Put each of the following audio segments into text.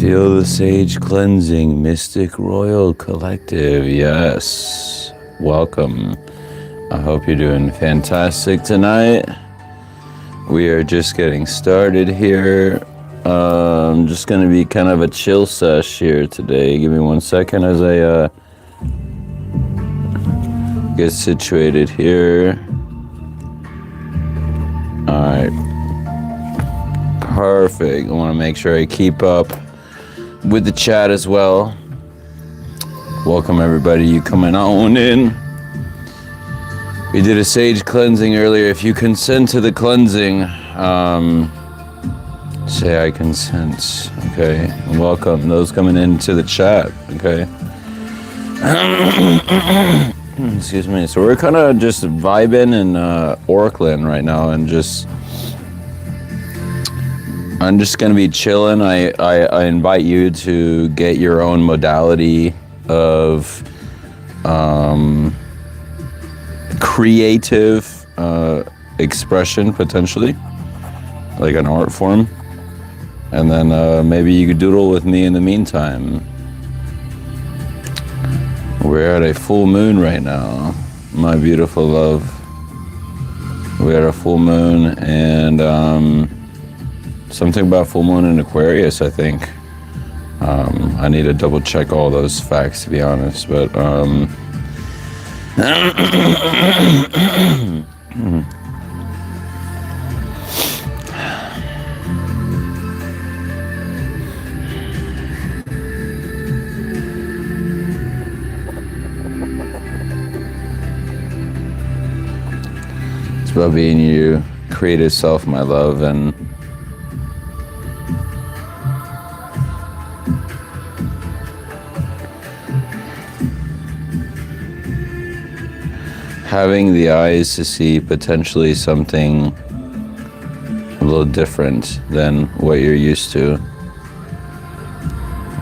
Feel the sage cleansing, Mystic Royal Collective. Yes, welcome. I hope you're doing fantastic tonight. We are just getting started here. Just gonna be kind of a chill sesh here today. Give me 1 second as I get situated here. All right, perfect. I want to make sure I keep up with the chat as well. Welcome everybody, you coming on in. We did a sage cleansing earlier. If you consent to the cleansing, say I consent. Okay, welcome those coming into the chat. Okay. Excuse me. So we're kind of just vibing in Orkland right now, and I'm just gonna be chilling. I invite you to get your own modality of creative expression, potentially, like an art form, and then maybe you could doodle with me in the meantime. We're at a full moon right now, my beautiful love. We're at a full moon, and something about full moon in Aquarius, I think. I need to double check all those facts, to be honest, but it's about being your creative self, my love, and having the eyes to see potentially something a little different than what you're used to.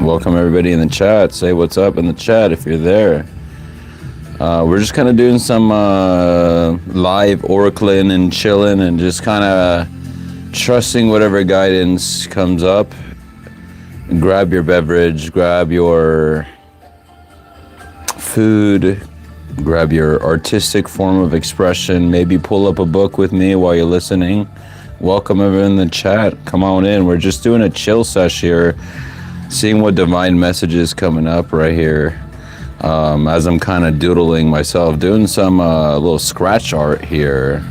Welcome everybody in the chat. Say what's up in the chat if you're there. We're just kind of doing some live oracling and chilling and just kind of trusting whatever guidance comes up. Grab your beverage, grab your food, grab your artistic form of expression, maybe pull up a book with me while you're listening. Welcome everyone in the chat. Come on in. We're just doing a chill sesh here, seeing what divine messages coming up right here. As I'm kind of doodling myself, doing some little scratch art here.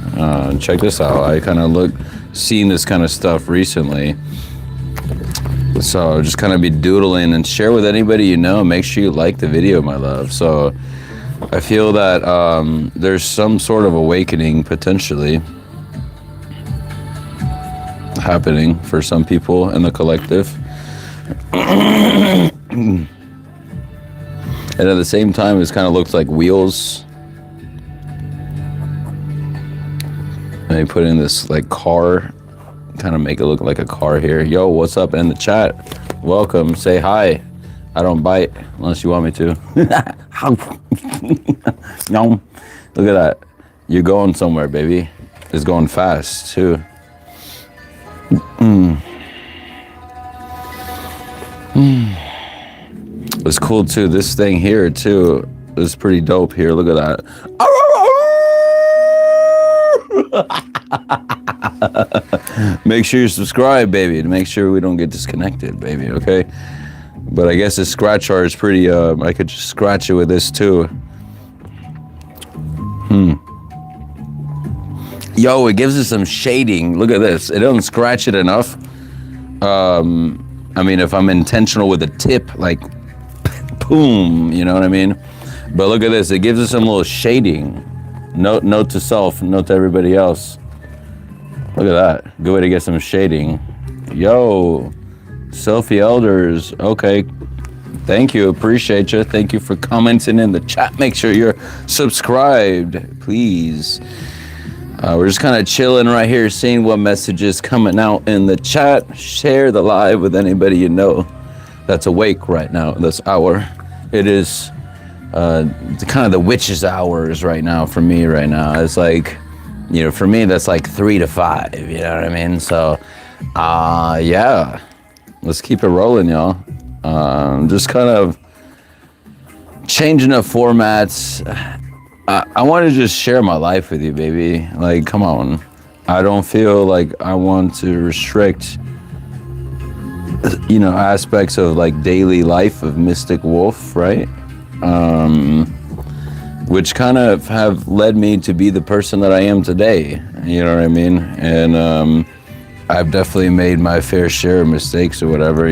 Check this out. I kind of seen this kind of stuff recently. So just kind of be doodling and share with anybody you know. Make sure you like the video, my love. So I feel that there's some sort of awakening potentially happening for some people in the collective. And at the same time, it kind of looks like wheels. Let me put in this like car, kind of make it look like a car here. Yo, what's up in the chat? Welcome, say hi. I don't bite unless you want me to. No, look at that. You're going somewhere, baby. It's going fast too. It's cool too. This thing here too is pretty dope here. Look at that. Make sure you subscribe, baby, to make sure we don't get disconnected, baby. Okay. But I guess this scratch art is pretty, I could just scratch it with this too. Yo, it gives us some shading. Look at this. It doesn't scratch it enough. I mean, if I'm intentional with the tip, like, boom, you know what I mean? But look at this. It gives us some little shading. Note to self, note to everybody else. Look at that. Good way to get some shading. Yo. Selfie Elders, okay. Thank you, appreciate you. Thank you for commenting in the chat. Make sure you're subscribed, please. We're just kind of chilling right here, seeing what messages coming out in the chat. Share the live with anybody you know that's awake right now, this hour. It is kind of the witch's hours right now for me right now. It's like, you know, for me, that's like 3 to 5, you know what I mean? So, yeah. let's keep it rolling, y'all. Just kind of changing up formats. I want to just share my life with you, baby. Like, come on. I don't feel like I want to restrict, aspects of like daily life of Mystic Wolf, right? Which kind of have led me to be the person that I am today. You know what I mean? And I've definitely made my fair share of mistakes or whatever,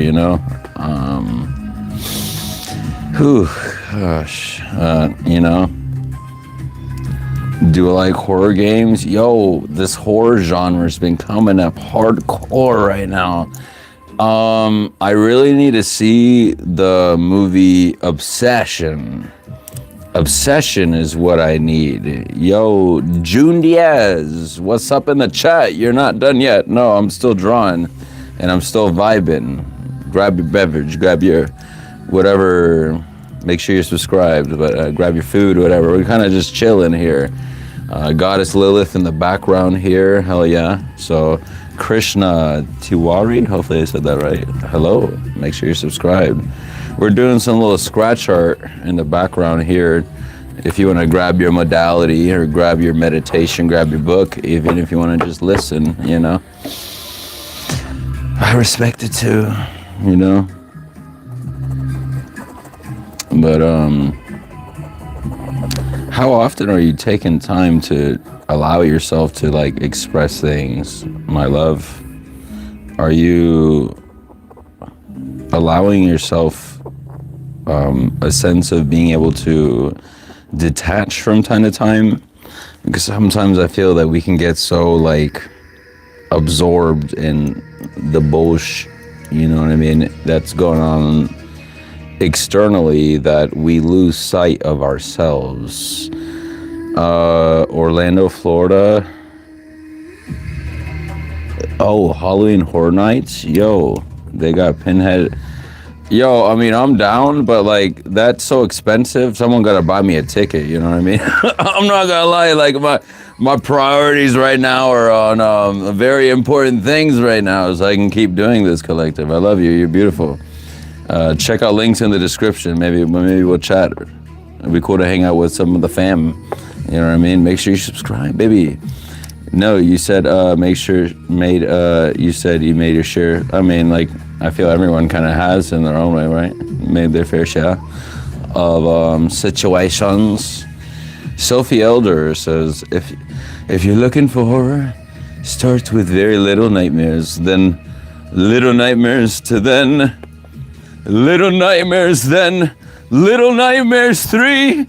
Do I like horror games? Yo, this horror genre's been coming up hardcore right now. I really need to see the movie Obsession. Obsession is what I need. Yo, June Diaz, what's up in the chat? You're not done yet. No, I'm still drawing and I'm still vibing. Grab your beverage, grab your whatever. Make sure you're subscribed, but grab your food, whatever. We're kind of just chilling here. Goddess Lilith in the background here. Hell yeah. So Krishna Tiwari, hopefully I said that right. Hello, make sure you're subscribed. We're doing some little scratch art in the background here. If you want to grab your modality or grab your meditation, grab your book, even if you want to just listen, I respect it too, But how often are you taking time to allow yourself to like express things, my love? Are you allowing yourself a sense of being able to detach from time to time? Because sometimes I feel that we can get so like absorbed in the bullshit, you know what I mean, that's going on externally that we lose sight of ourselves. Orlando, Florida. Oh, Halloween Horror Nights. Yo, they got Pinhead. Yo, I mean, I'm down, but like that's so expensive. Someone gotta buy me a ticket. You know what I mean? I'm not gonna lie. Like my priorities right now are on very important things right now, so I can keep doing this collective. I love you. You're beautiful. Check out links in the description. Maybe we'll chat. It'd be cool to hang out with some of the fam. You know what I mean? Make sure you subscribe, baby. No, you said you said you made your share. I mean, like, I feel everyone kind of has in their own way, right? Made their fair share of situations. Sophie Elder says, if you're looking for horror, start with very little nightmares, then little nightmares to then little nightmares, then Little Nightmares 3,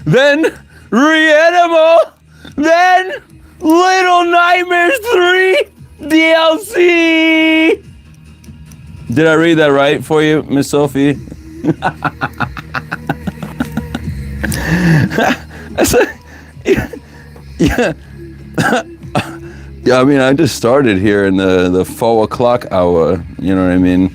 then Reanimal, then Little Nightmares 3 DLC. Did I read that right for you, Miss Sophie? Yeah, I mean, I just started here in the 4 o'clock hour, you know what I mean?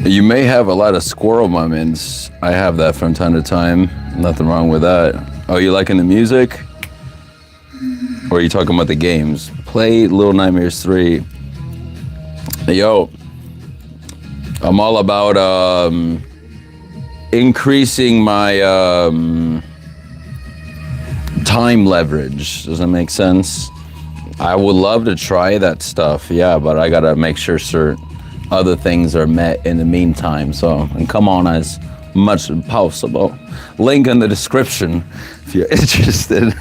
You may have a lot of squirrel moments. I have that from time to time. Nothing wrong with that. Oh, you liking the music? Or are you talking about the games? Play Little Nightmares 3. Yo, I'm all about increasing my time leverage. Does that make sense? I would love to try that stuff, yeah, but I gotta make sure certain other things are met in the meantime. So, and come on as much as possible. Link in the description if you're interested.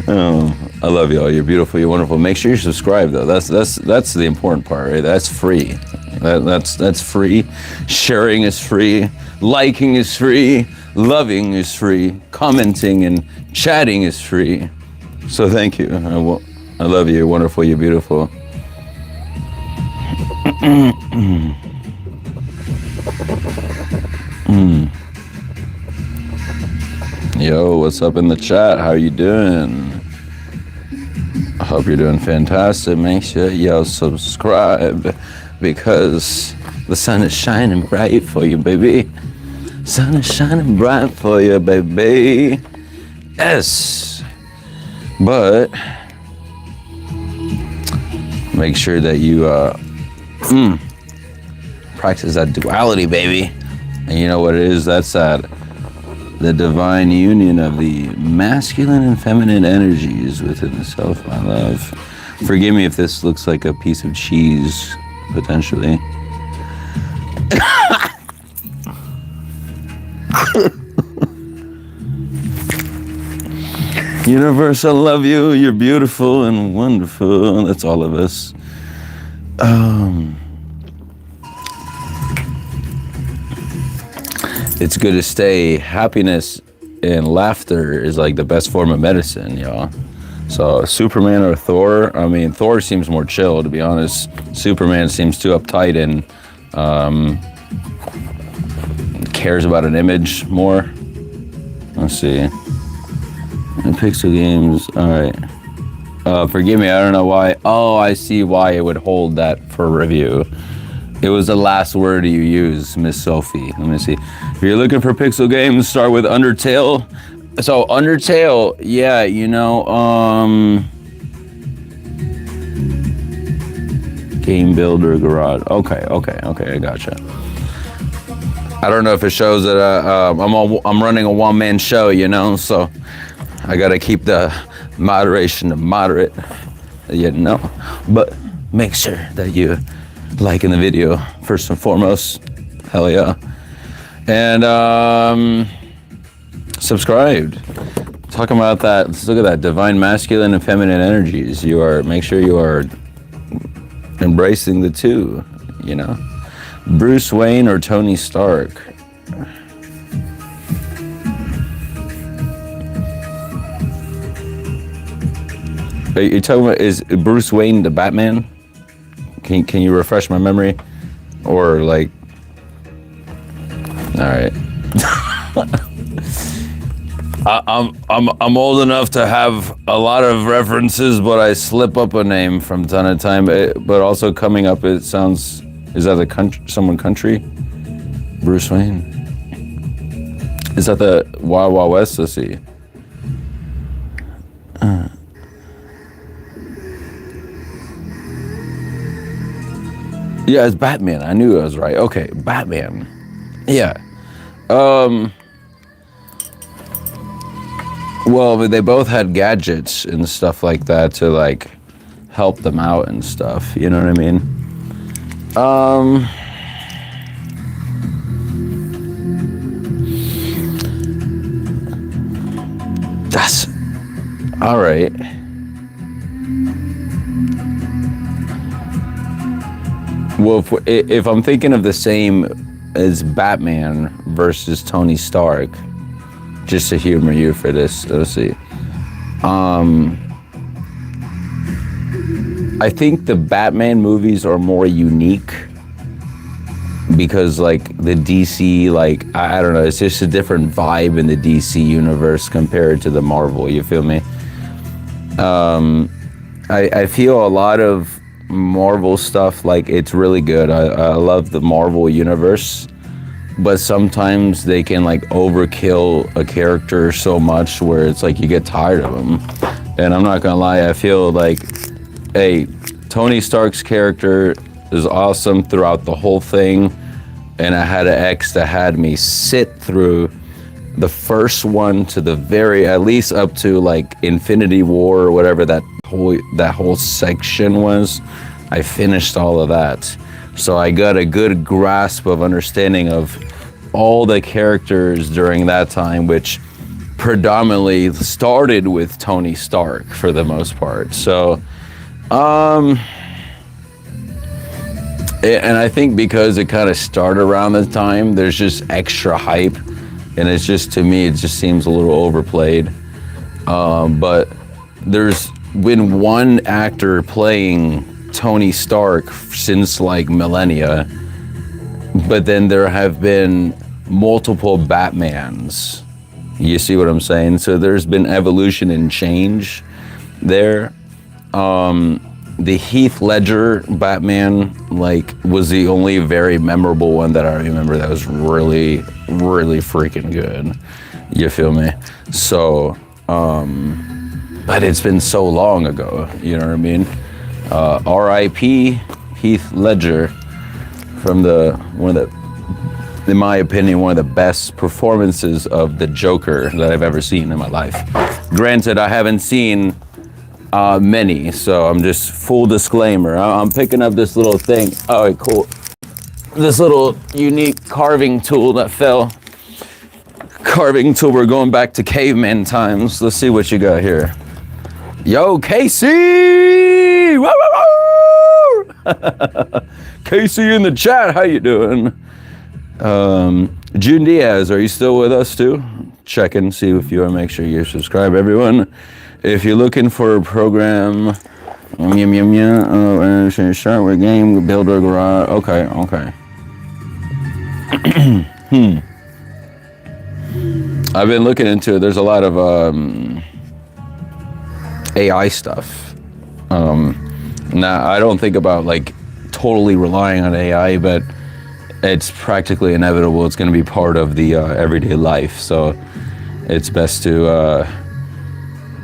Oh, I love y'all. You're beautiful. You're wonderful. Make sure you subscribe though. That's the important part, right? That's free. That's free. Sharing is free. Liking is free. Loving is free. Commenting and chatting is free. So thank you. I love you. You're wonderful. You're beautiful. Yo, what's up in the chat? How you doing? I hope you're doing fantastic. Make sure y'all subscribe because the sun is shining bright for you, baby. Sun is shining bright for you, baby. Yes. But make sure that you practice that duality, baby. And you know what it is? That's that the divine union of the masculine and feminine energies within the self, my love. Forgive me if this looks like a piece of cheese, potentially. Universe, I love you. You're beautiful and wonderful. That's all of us. It's good to stay. Happiness and laughter is like the best form of medicine, y'all. So Superman or Thor, I mean, Thor seems more chill, to be honest. Superman seems too uptight and cares about an image more. Let's see. And Pixel Games, all right. Forgive me, I don't know why. Oh, I see why it would hold that for review. It was the last word you used, Miss Sophie. Let me see. If you're looking for Pixel Games, start with Undertale. So Undertale, yeah, you know, Game Builder Garage. Okay, I gotcha. I don't know if it shows that I'm running a one-man show, you know, so I gotta keep the moderation moderate, you know. But make sure that you liking the video first and foremost. Hell yeah. And subscribed. Talking about that, let's look at that divine masculine and feminine energies. Make sure you are embracing the two, you know. Bruce Wayne or Tony Stark. Are you talking about, is Bruce Wayne the Batman? Can you refresh my memory? Or like, all right. I'm old enough to have a lot of references, but I slip up a name from time to time. But also coming up, it sounds, is that someone country? Bruce Wayne. Is that the Wild Wild West? Let's see. Yeah, it's Batman. I knew I was right. Okay, Batman. Yeah. Well, they both had gadgets and stuff like that to like help them out and stuff. You know what I mean? That's all right. Well, if I'm thinking of the same as Batman versus Tony Stark, just to humor you for this, let's see. I think the Batman movies are more unique because like the DC, like, I don't know, it's just a different vibe in the DC universe compared to the Marvel, you feel me? I feel a lot of Marvel stuff, like, it's really good. I love the Marvel universe, but sometimes they can like overkill a character so much where it's like you get tired of them. And I'm not gonna lie, I feel like, hey, Tony Stark's character is awesome throughout the whole thing, and I had an ex that had me sit through the first one to the very, at least up to like Infinity War or whatever that whole section was. I finished all of that. So I got a good grasp of understanding of all the characters during that time, which predominantly started with Tony Stark for the most part. So, and I think because it kind of started around the time, there's just extra hype, and it's just, to me, it just seems a little overplayed. But there's been one actor playing Tony Stark since like millennia, but then there have been multiple Batmans. You see what I'm saying? So there's been evolution and change there. The Heath Ledger Batman like was the only very memorable one that I remember that was really, really freaking good. You feel me? So, but it's been so long ago, you know what I mean? R.I.P. Heath Ledger from one of the, in my opinion, one of the best performances of the Joker that I've ever seen in my life. Granted, I haven't seen many, so I'm just full disclaimer. I'm picking up this little thing. All right, cool. This little unique carving tool that fell. Carving tool. We're going back to caveman times. Let's see what you got here. Yo, Casey! Woo, woo, woo! Casey in the chat, how you doing? June Diaz, are you still with us too? Checking, see if you want to make sure you're subscribed, everyone. If you're looking for a program, start with game, builder garage. Okay. I've been looking into it. There's a lot of AI stuff. Now, I don't think about like totally relying on AI, but it's practically inevitable. It's going to be part of the everyday life. So it's best to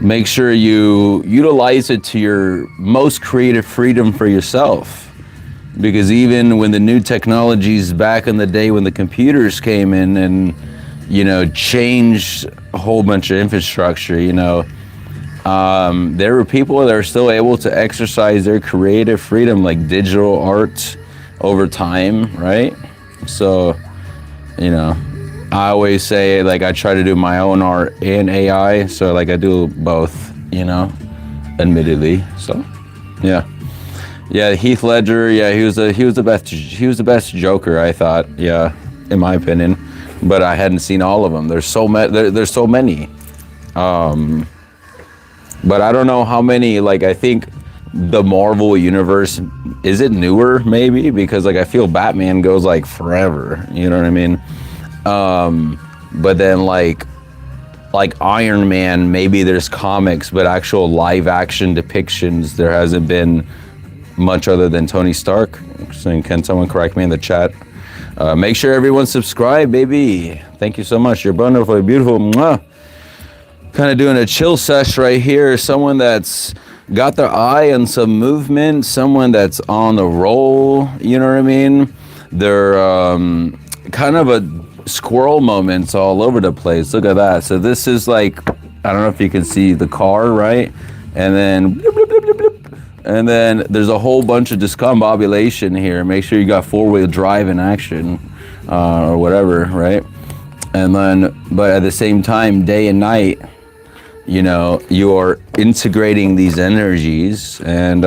make sure you utilize it to your most creative freedom for yourself. Because even when the new technologies back in the day when the computers came in and, you know, changed a whole bunch of infrastructure, you know, there were people that are still able to exercise their creative freedom, like digital art over time, right? So, you know, I always say, like, I try to do my own art and AI, so like I do both, you know, admittedly. So, yeah. Yeah, Heath Ledger, yeah, he was the best Joker, I thought, yeah, in my opinion. But I hadn't seen all of them. There's so many. But I don't know how many, like, I think the Marvel universe, is it newer maybe? Because like I feel Batman goes like forever, you know what I mean? But then like Iron Man, maybe there's comics, but actual live action depictions, there hasn't been much other than Tony Stark. So can someone correct me in the chat? Make sure everyone subscribe, baby. Thank you so much. You're wonderful, beautiful. Mwah. Kind of doing a chill sesh right here. Someone that's got their eye on some movement, someone that's on the roll, you know what I mean? They're kind of a squirrel moments all over the place. Look at that. So this is like, I don't know if you can see the car, right? And then bloop, bloop, bloop, bloop, bloop. And then there's a whole bunch of discombobulation here. Make sure you got four-wheel drive in action or whatever, right? And then, but at the same time, day and night, you know, you're integrating these energies, and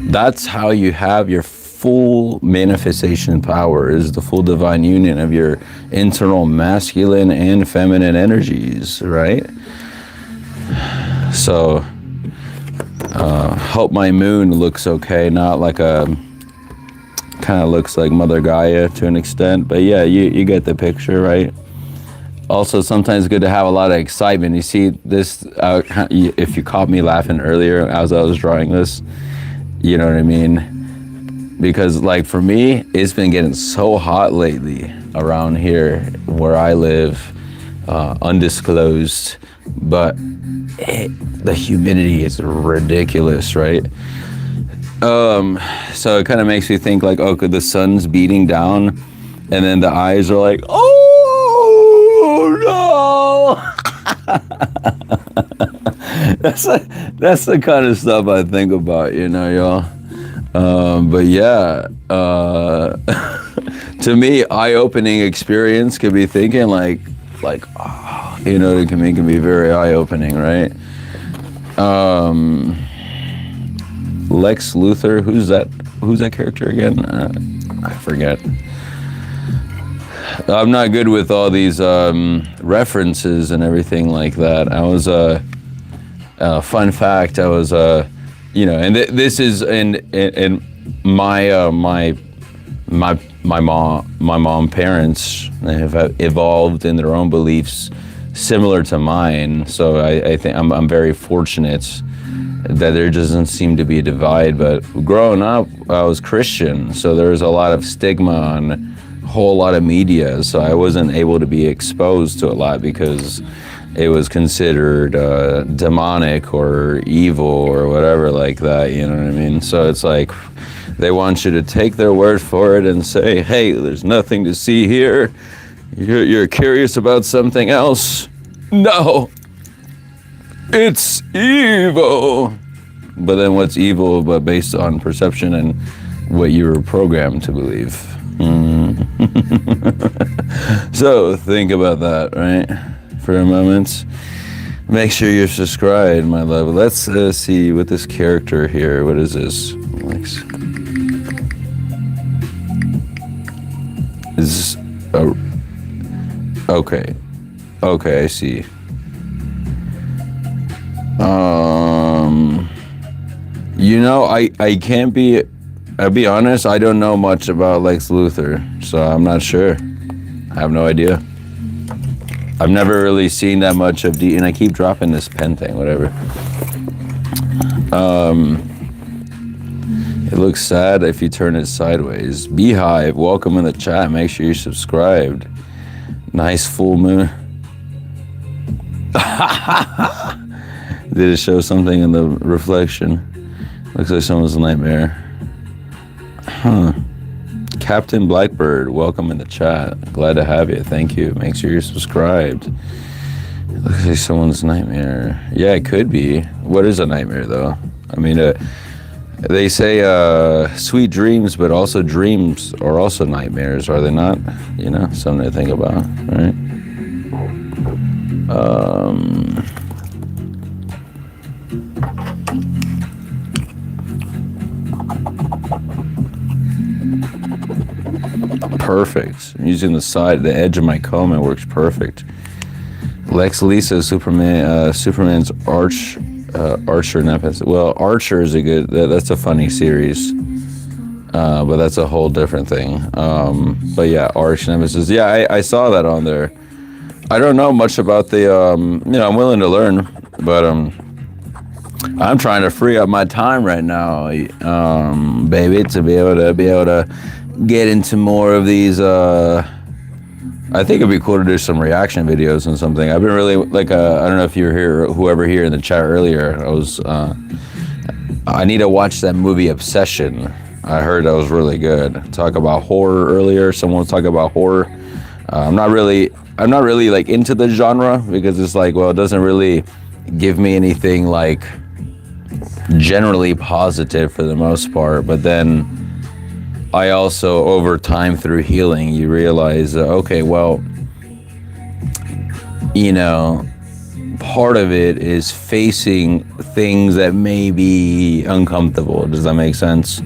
that's how you have your full manifestation power, is the full divine union of your internal masculine and feminine energies, right? So, hope my moon looks okay, not like a, kind of looks like Mother Gaia to an extent, but yeah, you get the picture, right? Also, sometimes good to have a lot of excitement. You see this, if you caught me laughing earlier as I was drawing this, you know what I mean? Because like for me, it's been getting so hot lately around here where I live, undisclosed, but the humidity is ridiculous, right? So it kind of makes me think like, okay, the sun's beating down, and then the eyes are like, oh no! that's the kind of stuff I think about, you know, y'all. But yeah, to me, eye-opening experience could be thinking like, oh, you know, it can be very eye-opening, right? Lex Luthor, who's that character again? I forget. I'm not good with all these references and everything like that. I was fun fact. I was you know, and this is in my mom parents have evolved in their own beliefs similar to mine. So I think I'm very fortunate that there doesn't seem to be a divide. But growing up, I was Christian, so there was a lot of stigma on a whole lot of media, so I wasn't able to be exposed to a lot because it was considered demonic or evil or whatever like that, you know what I mean? So it's like they want you to take their word for it and say, hey, there's nothing to see here. You're curious about something else? No, it's evil. But then what's evil but based on perception and what you were programmed to believe? So think about that, right? For a moment. Make sure you're subscribed, my love. Let's see what this character here, what is this? Is this okay. Okay, I see. You know, I can't be, I'll be honest, I don't know much about Lex Luthor, so I'm not sure. I have no idea. I've never really seen that much of and I keep dropping this pen thing, whatever. It looks sad if you turn it sideways. Beehive, welcome in the chat. Make sure you're subscribed. Nice full moon. Did it show something in the reflection? Looks like someone's nightmare. Huh. Captain Blackbird, welcome in the chat. Glad to have you. Thank you. Make sure you're subscribed. Looks like someone's nightmare. Yeah, it could be. What is a nightmare, though? I mean, they say sweet dreams, but also dreams are also nightmares, are they not? You know, something to think about, right? Perfect. I'm using the edge of my comb. It works perfect. Lex Lisa, Superman's Archer nemesis. Well, Archer is a good. That's a funny series, but that's a whole different thing. But yeah, Arch nemesis. Yeah, I saw that on there. I don't know much about the. You know, I'm willing to learn, but I'm trying to free up my time right now, baby, to be able to get into more of these. I think it'd be cool to do some reaction videos and something. I've been really like I don't know if you were here, whoever here in the chat earlier. I need to watch that movie Obsession. I heard that was really good. Talk about horror earlier. Someone was talking about horror. I'm not really like into the genre because it's like, well, it doesn't really give me anything like generally positive for the most part. But then I also, over time through healing, you realize, okay, well, you know, part of it is facing things that may be uncomfortable. Does that make sense?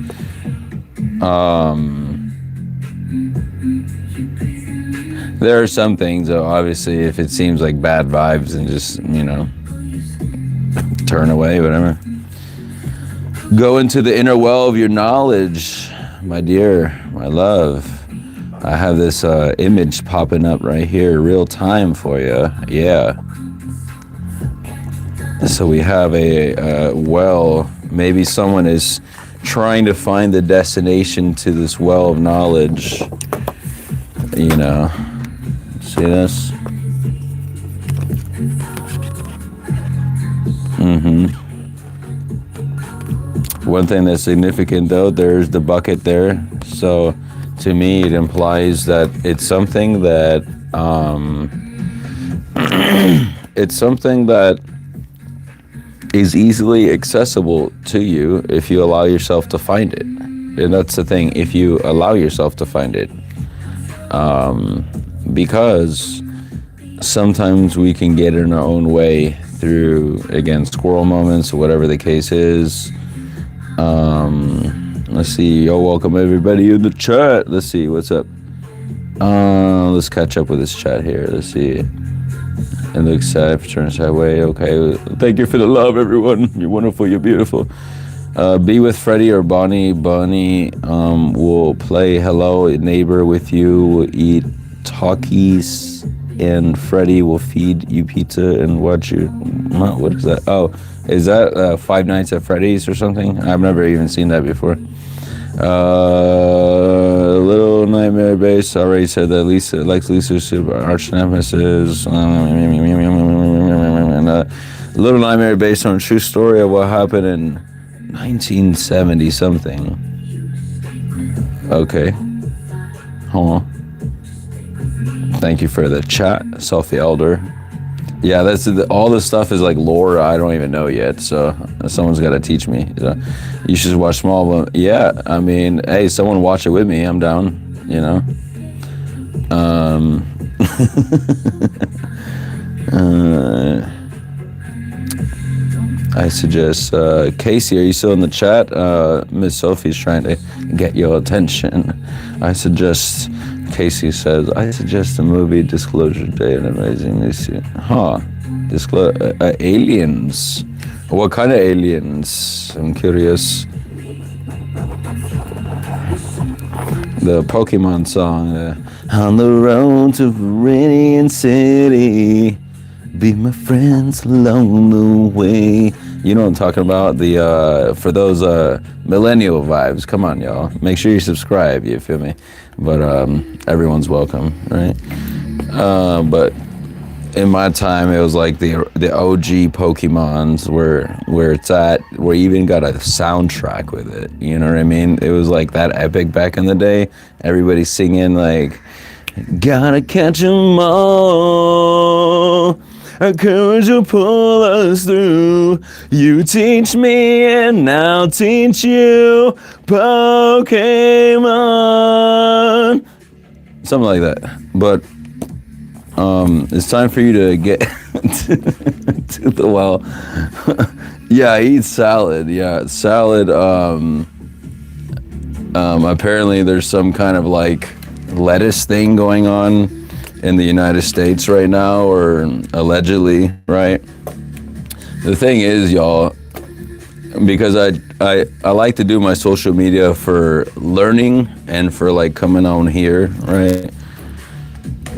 There are some things, though, obviously, if it seems like bad vibes and just, you know, turn away, whatever. Go into the inner well of your knowledge. My dear, my love, I have this image popping up right here, real time for you. Yeah. So we have a well. Maybe someone is trying to find the destination to this well of knowledge. You know, see this? One thing that's significant, though, there's the bucket there. So to me, it implies that it's something that it's something that is easily accessible to you if you allow yourself to find it. And that's the thing, if you allow yourself to find it. Because sometimes we can get in our own way through, again, squirrel moments or whatever the case is. Let's see. Yo, welcome everybody in the chat. Let's see what's up. Let's catch up with this chat here. Let's see. It looks sad. Turn sideways. Okay. Thank you for the love, everyone. You're wonderful. You're beautiful. Be with Freddie or Bonnie. Bonnie will play hello neighbor with you. Will eat Takis, and Freddie will feed you pizza and watch you. What is that? Oh. Is that Five Nights at Freddy's or something? I've never even seen that before. Little Nightmare Base already said that Lex Luthor's super arch nemesis. Little Nightmare based on a true story of what happened in 1970 something. Okay. Hold on. Thank you for the chat, Selfie Elder. Yeah, all this stuff is like lore I don't even know yet, so someone's got to teach me. So, you should watch Small. Yeah, I mean, hey, someone watch it with me. I'm down. You know. I suggest, Casey, are you still in the chat? Miss Sophie's trying to get your attention. Casey says, I suggest the movie Disclosure Day, an amazing movie. Huh. Aliens. What kind of aliens? I'm curious. The Pokemon song, on the road to Viridian City, be my friends along the way. You know what I'm talking about? For those millennial vibes. Come on, y'all. Make sure you subscribe, you feel me? But everyone's welcome, right? But in my time, it was like the OG Pokemons where it's at, where you even got a soundtrack with it. You know what I mean? It was like that epic back in the day. Everybody singing like, gotta catch 'em all. Courage will pull us through. You teach me and I'll teach you Pokemon. Something like that. But it's time for you to get to the well. Yeah, eat salad. Yeah, salad. Apparently there's some kind of like lettuce thing going on in the United States right now, or allegedly, right? The thing is, y'all, because I like to do my social media for learning and for like coming on here, right?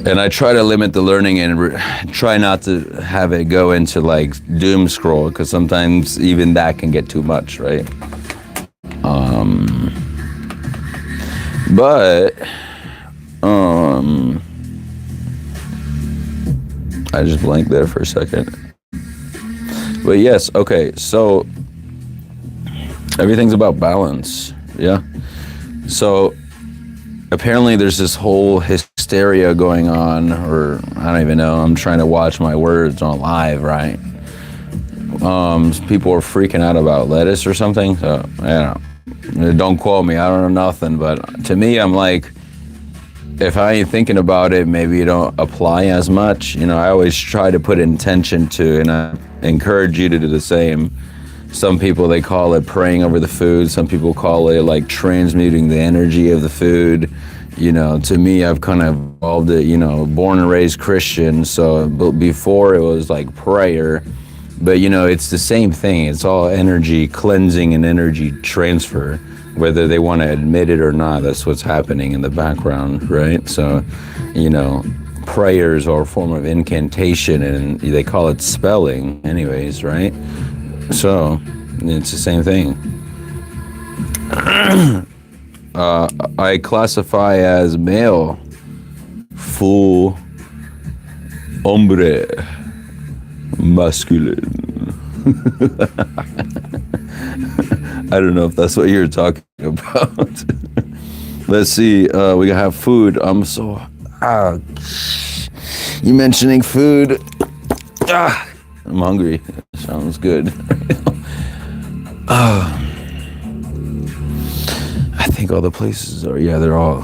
And I try to limit the learning and try not to have it go into like doom scroll, because sometimes even that can get too much, right? I just blanked there for a second. But yes, okay, so everything's about balance, yeah? So apparently there's this whole hysteria going on, or I don't even know, I'm trying to watch my words on live, right? People are freaking out about lettuce or something, so I don't know. Don't quote me, I don't know nothing, but to me, I'm like, if I ain't thinking about it, maybe it don't apply as much. You know, I always try to put intention to, and I encourage you to do the same. Some people, they call it praying over the food. Some people call it like transmuting the energy of the food. You know, to me, I've kind of evolved it, you know, born and raised Christian. So but before it was like prayer, but you know, it's the same thing. It's all energy cleansing and energy transfer. Whether they want to admit it or not, that's what's happening in the background, right? So, you know, prayers are a form of incantation, and they call it spelling anyways, right? So, it's the same thing. I classify as male, full, hombre, masculine. I don't know if that's what you're talking about. Let's see, we have food. I'm so, you mentioning food. I'm hungry. Sounds good. I think all the places are, yeah, they're all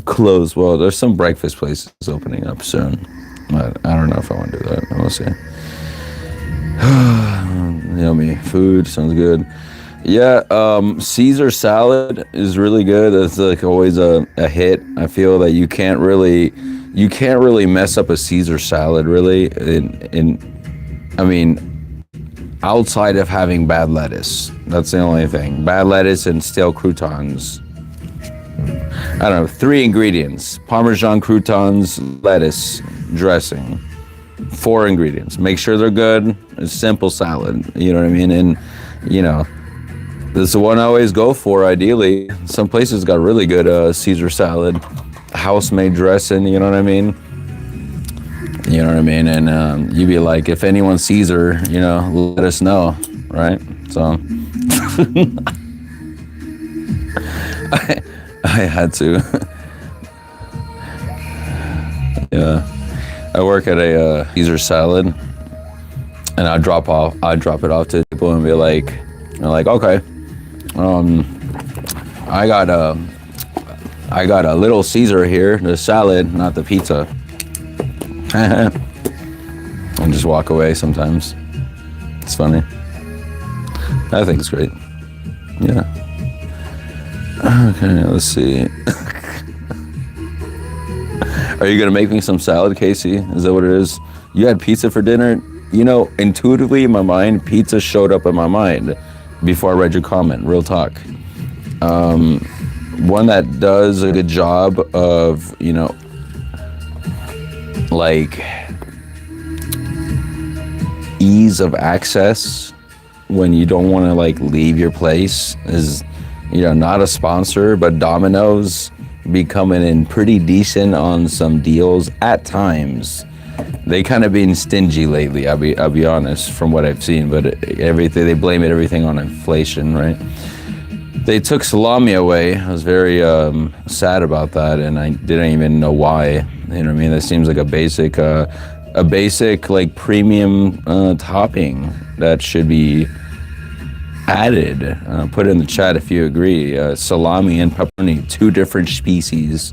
closed. Well, there's some breakfast places opening up soon. But I don't know if I want to do that. We'll see. Yummy food, sounds good. Yeah, Caesar salad is really good. That's like always a hit. I feel that you can't really mess up a Caesar salad, really. I mean, outside of having bad lettuce. That's the only thing. Bad lettuce and stale croutons. I don't know, 3 ingredients: Parmesan croutons, lettuce, dressing. 4 ingredients. Make sure they're good. It's simple salad. You know what I mean? And, you know, this is the one I always go for, ideally. Some places got really good Caesar salad. House-made dressing, you know what I mean? You know what I mean? And you'd be like, if anyone sees her, you know, let us know, right? So I had to. Yeah, I work at a Caesar salad, and I drop it off to people and be like, okay, I got a little Caesar here, the salad, not the pizza. And just walk away sometimes. It's funny. I think it's great. Yeah. Okay, let's see. Are you gonna make me some salad, Casey? Is that what it is? You had pizza for dinner? You know, intuitively in my mind, pizza showed up in my mind before I read your comment, real talk. One that does a good job of, you know, like ease of access when you don't want to like leave your place is, you know, not a sponsor, but Domino's be coming in pretty decent on some deals at times. They kind of been stingy lately, I'll be honest, from what I've seen, but everything, they blame everything on inflation, right? They took salami away. I was very sad about that, and I didn't even know why. You know what I mean? That seems like a basic like premium topping that should be added. Put it in the chat if you agree. Salami and pepperoni, two different species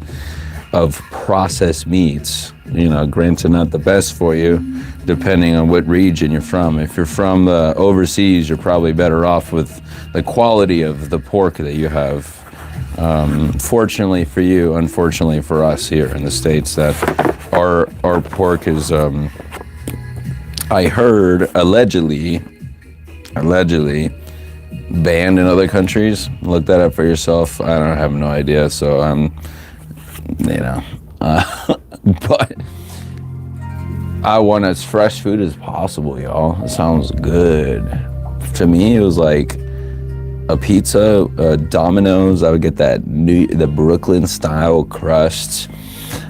of processed meats. You know, granted, not the best for you, depending on what region you're from. If you're from the overseas, you're probably better off with the quality of the pork that you have. Fortunately for you, unfortunately for us here in the States, that our pork is, I heard, allegedly banned in other countries. Look that up for yourself. I don't have no idea, so I'm, you know, but I want as fresh food as possible, y'all. It sounds good. To me, it was like a pizza, Domino's. I would get the Brooklyn style crust.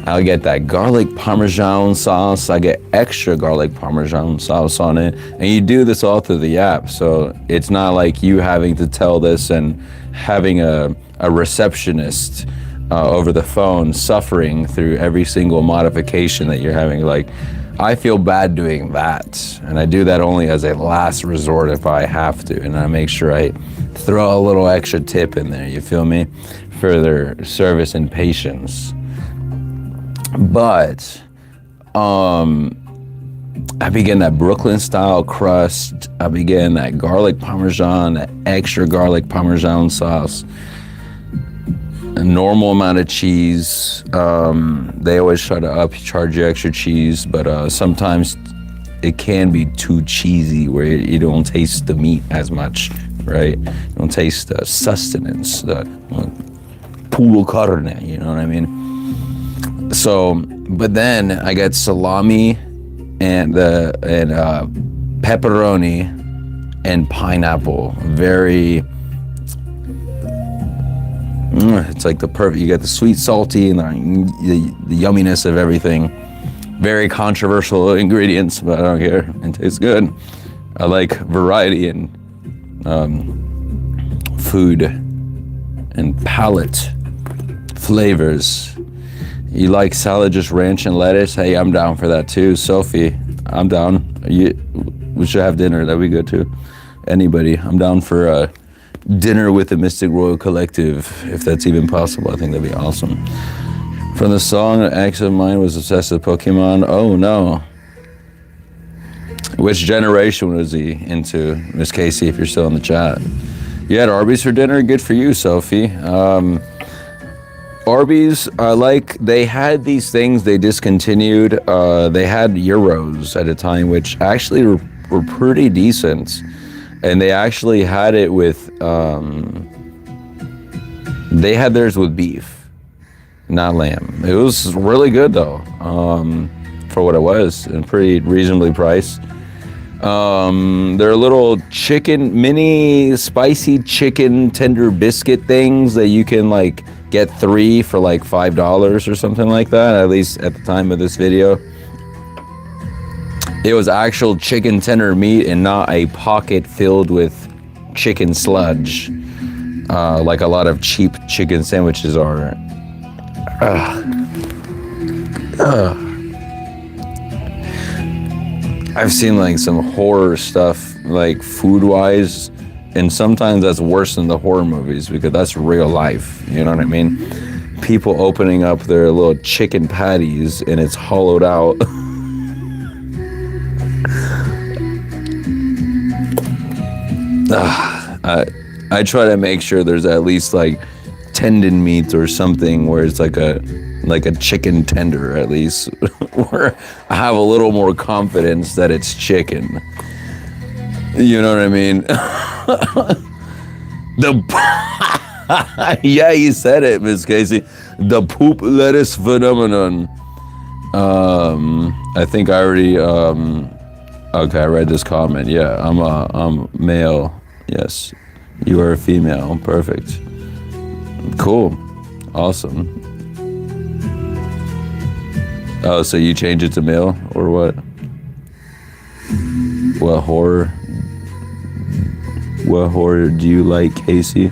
I would get that garlic Parmesan sauce. I get extra garlic Parmesan sauce on it. And you do this all through the app. So it's not like you having to tell this and having a receptionist over the phone suffering through every single modification that you're having. Like, I feel bad doing that. And I do that only as a last resort if I have to. And I make sure I throw a little extra tip in there, you feel me? For their service and patience. But I be getting that Brooklyn style crust. I be getting that garlic Parmesan, that extra garlic Parmesan sauce. A normal amount of cheese. They always try to upcharge you extra cheese, but sometimes it can be too cheesy where you don't taste the meat as much, right? You don't taste the sustenance, the puro carne, you know what I mean? So, but then I get salami and pepperoni and pineapple. Very, it's like the perfect, you get the sweet, salty, and the yumminess of everything. Very controversial ingredients, but I don't care. It tastes good. I like variety in food and palate flavors. You like salad, just ranch and lettuce? Hey, I'm down for that too. Sophie, I'm down. We should have dinner. That'd be good too. Anybody, I'm down for dinner with the Mystic Royal Collective, if that's even possible. I think that'd be awesome. From the song, an ex of mine was obsessed with Pokemon. Oh no. Which generation was he into, Miss Casey, if you're still in the chat? You had Arby's for dinner? Good for you, Sophie. Arby's, they had these things they discontinued. They had Euros at a time, which actually were pretty decent. And they actually had it with, they had theirs with beef, not lamb. It was really good though, for what it was, and pretty reasonably priced. They're little mini spicy chicken tender biscuit things that you can like get 3 for like $5 or something like that, at least at the time of this video. It was actual chicken tender meat and not a pocket filled with chicken sludge, like a lot of cheap chicken sandwiches are. I've seen like some horror stuff, like food-wise, and sometimes that's worse than the horror movies because that's real life. You know what I mean? People opening up their little chicken patties and it's hollowed out. I try to make sure there's at least like tendon meat or something where it's like a chicken tender at least, where I have a little more confidence that it's chicken. You know what I mean? Yeah, you said it, Miss Casey. The poop lettuce phenomenon. I think I already okay, I read this comment. Yeah, I'm male. Yes. You are a female. Perfect. Cool. Awesome. Oh, so you change it to male or what? What horror do you like, Casey?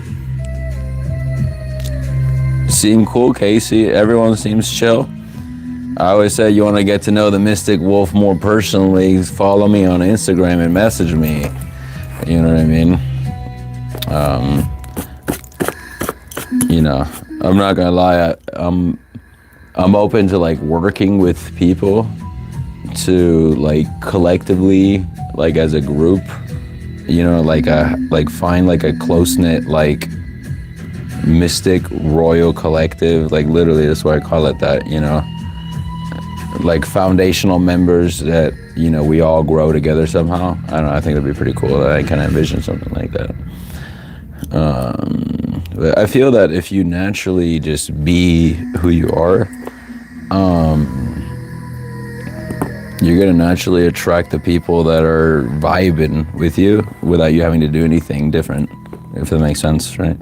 Seem cool, Casey? Everyone seems chill. I always say you want to get to know the Mystic Wolf more personally, follow me on Instagram and message me. You know what I mean? You know, I'm not gonna lie, I'm open to like working with people to like collectively, like as a group, you know, like find like a close-knit like mystic royal collective, like literally that's why I call it that, you know, like foundational members that, you know, we all grow together somehow. I don't know, I think that'd be pretty cool. I kind of envision something like that. But I feel that if you naturally just be who you are, you're gonna naturally attract the people that are vibing with you without you having to do anything different, if that makes sense, right?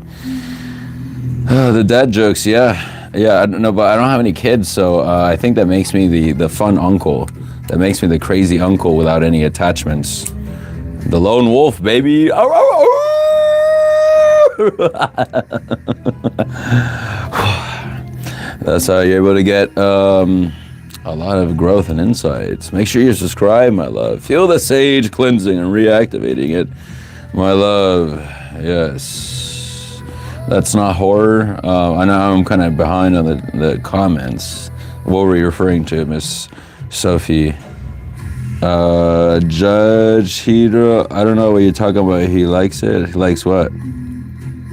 The dad jokes, yeah, I don't know, but I don't have any kids, so I think that makes me the fun uncle. That makes me the crazy uncle without any attachments. The lone wolf, baby. That's how you're able to get a lot of growth and insights. Make sure you subscribe, my love. Feel the sage cleansing and reactivating it, my love. Yes. That's not horror. I know I'm kind of behind on the comments. What were you referring to, Miss Sophie? Judge Hydra, I don't know what you're talking about. He likes it. He likes what?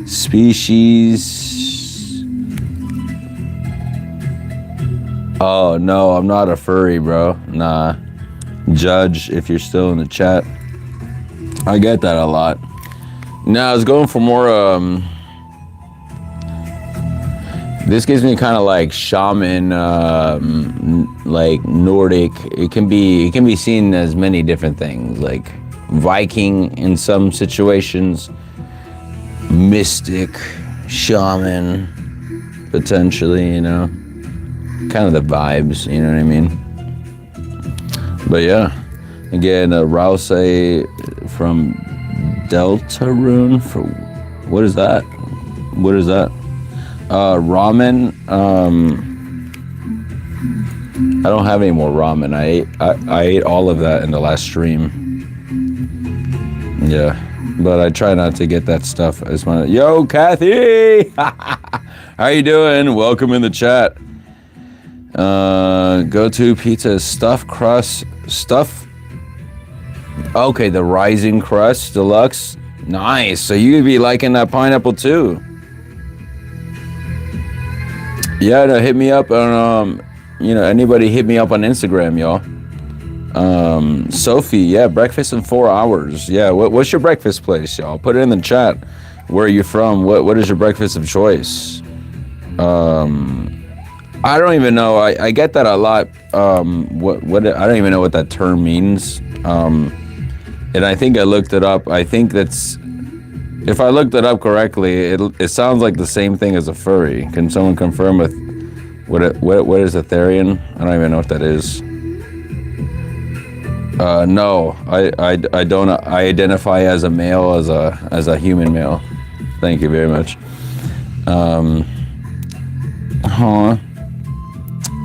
Species. Oh no, I'm not a furry, bro. Nah. Judge, if you're still in the chat. I get that a lot. Nah, I was going for more this gives me kind of like shaman, like Nordic. It can be seen as many different things, like Viking in some situations, mystic, shaman, potentially, you know, kind of the vibes, you know what I mean? But yeah, again, Rouse from Deltarune, for what is that? What is that? Ramen. I don't have any more ramen. I ate all of that in the last stream. Yeah, but I try not to get that stuff. I just want to. Yo, Kathy, how you doing? Welcome in the chat. Go-to pizza stuffed crust stuff. Okay, the rising crust deluxe. Nice. So you'd be liking that pineapple too. Yeah, no, hit me up on, you know, anybody hit me up on Instagram, y'all. Sophie, yeah, breakfast in 4 hours. Yeah, what's your breakfast place, y'all? Put it in the chat. Where are you from? What is your breakfast of choice? I don't even know. I get that a lot. What I don't even know what that term means. And I think I looked it up. I think that's, if I looked it up correctly, it sounds like the same thing as a furry. Can someone confirm with what is Ethereum? I don't even know what that is. No, I don't. I identify as a male, as a human male. Thank you very much. Huh.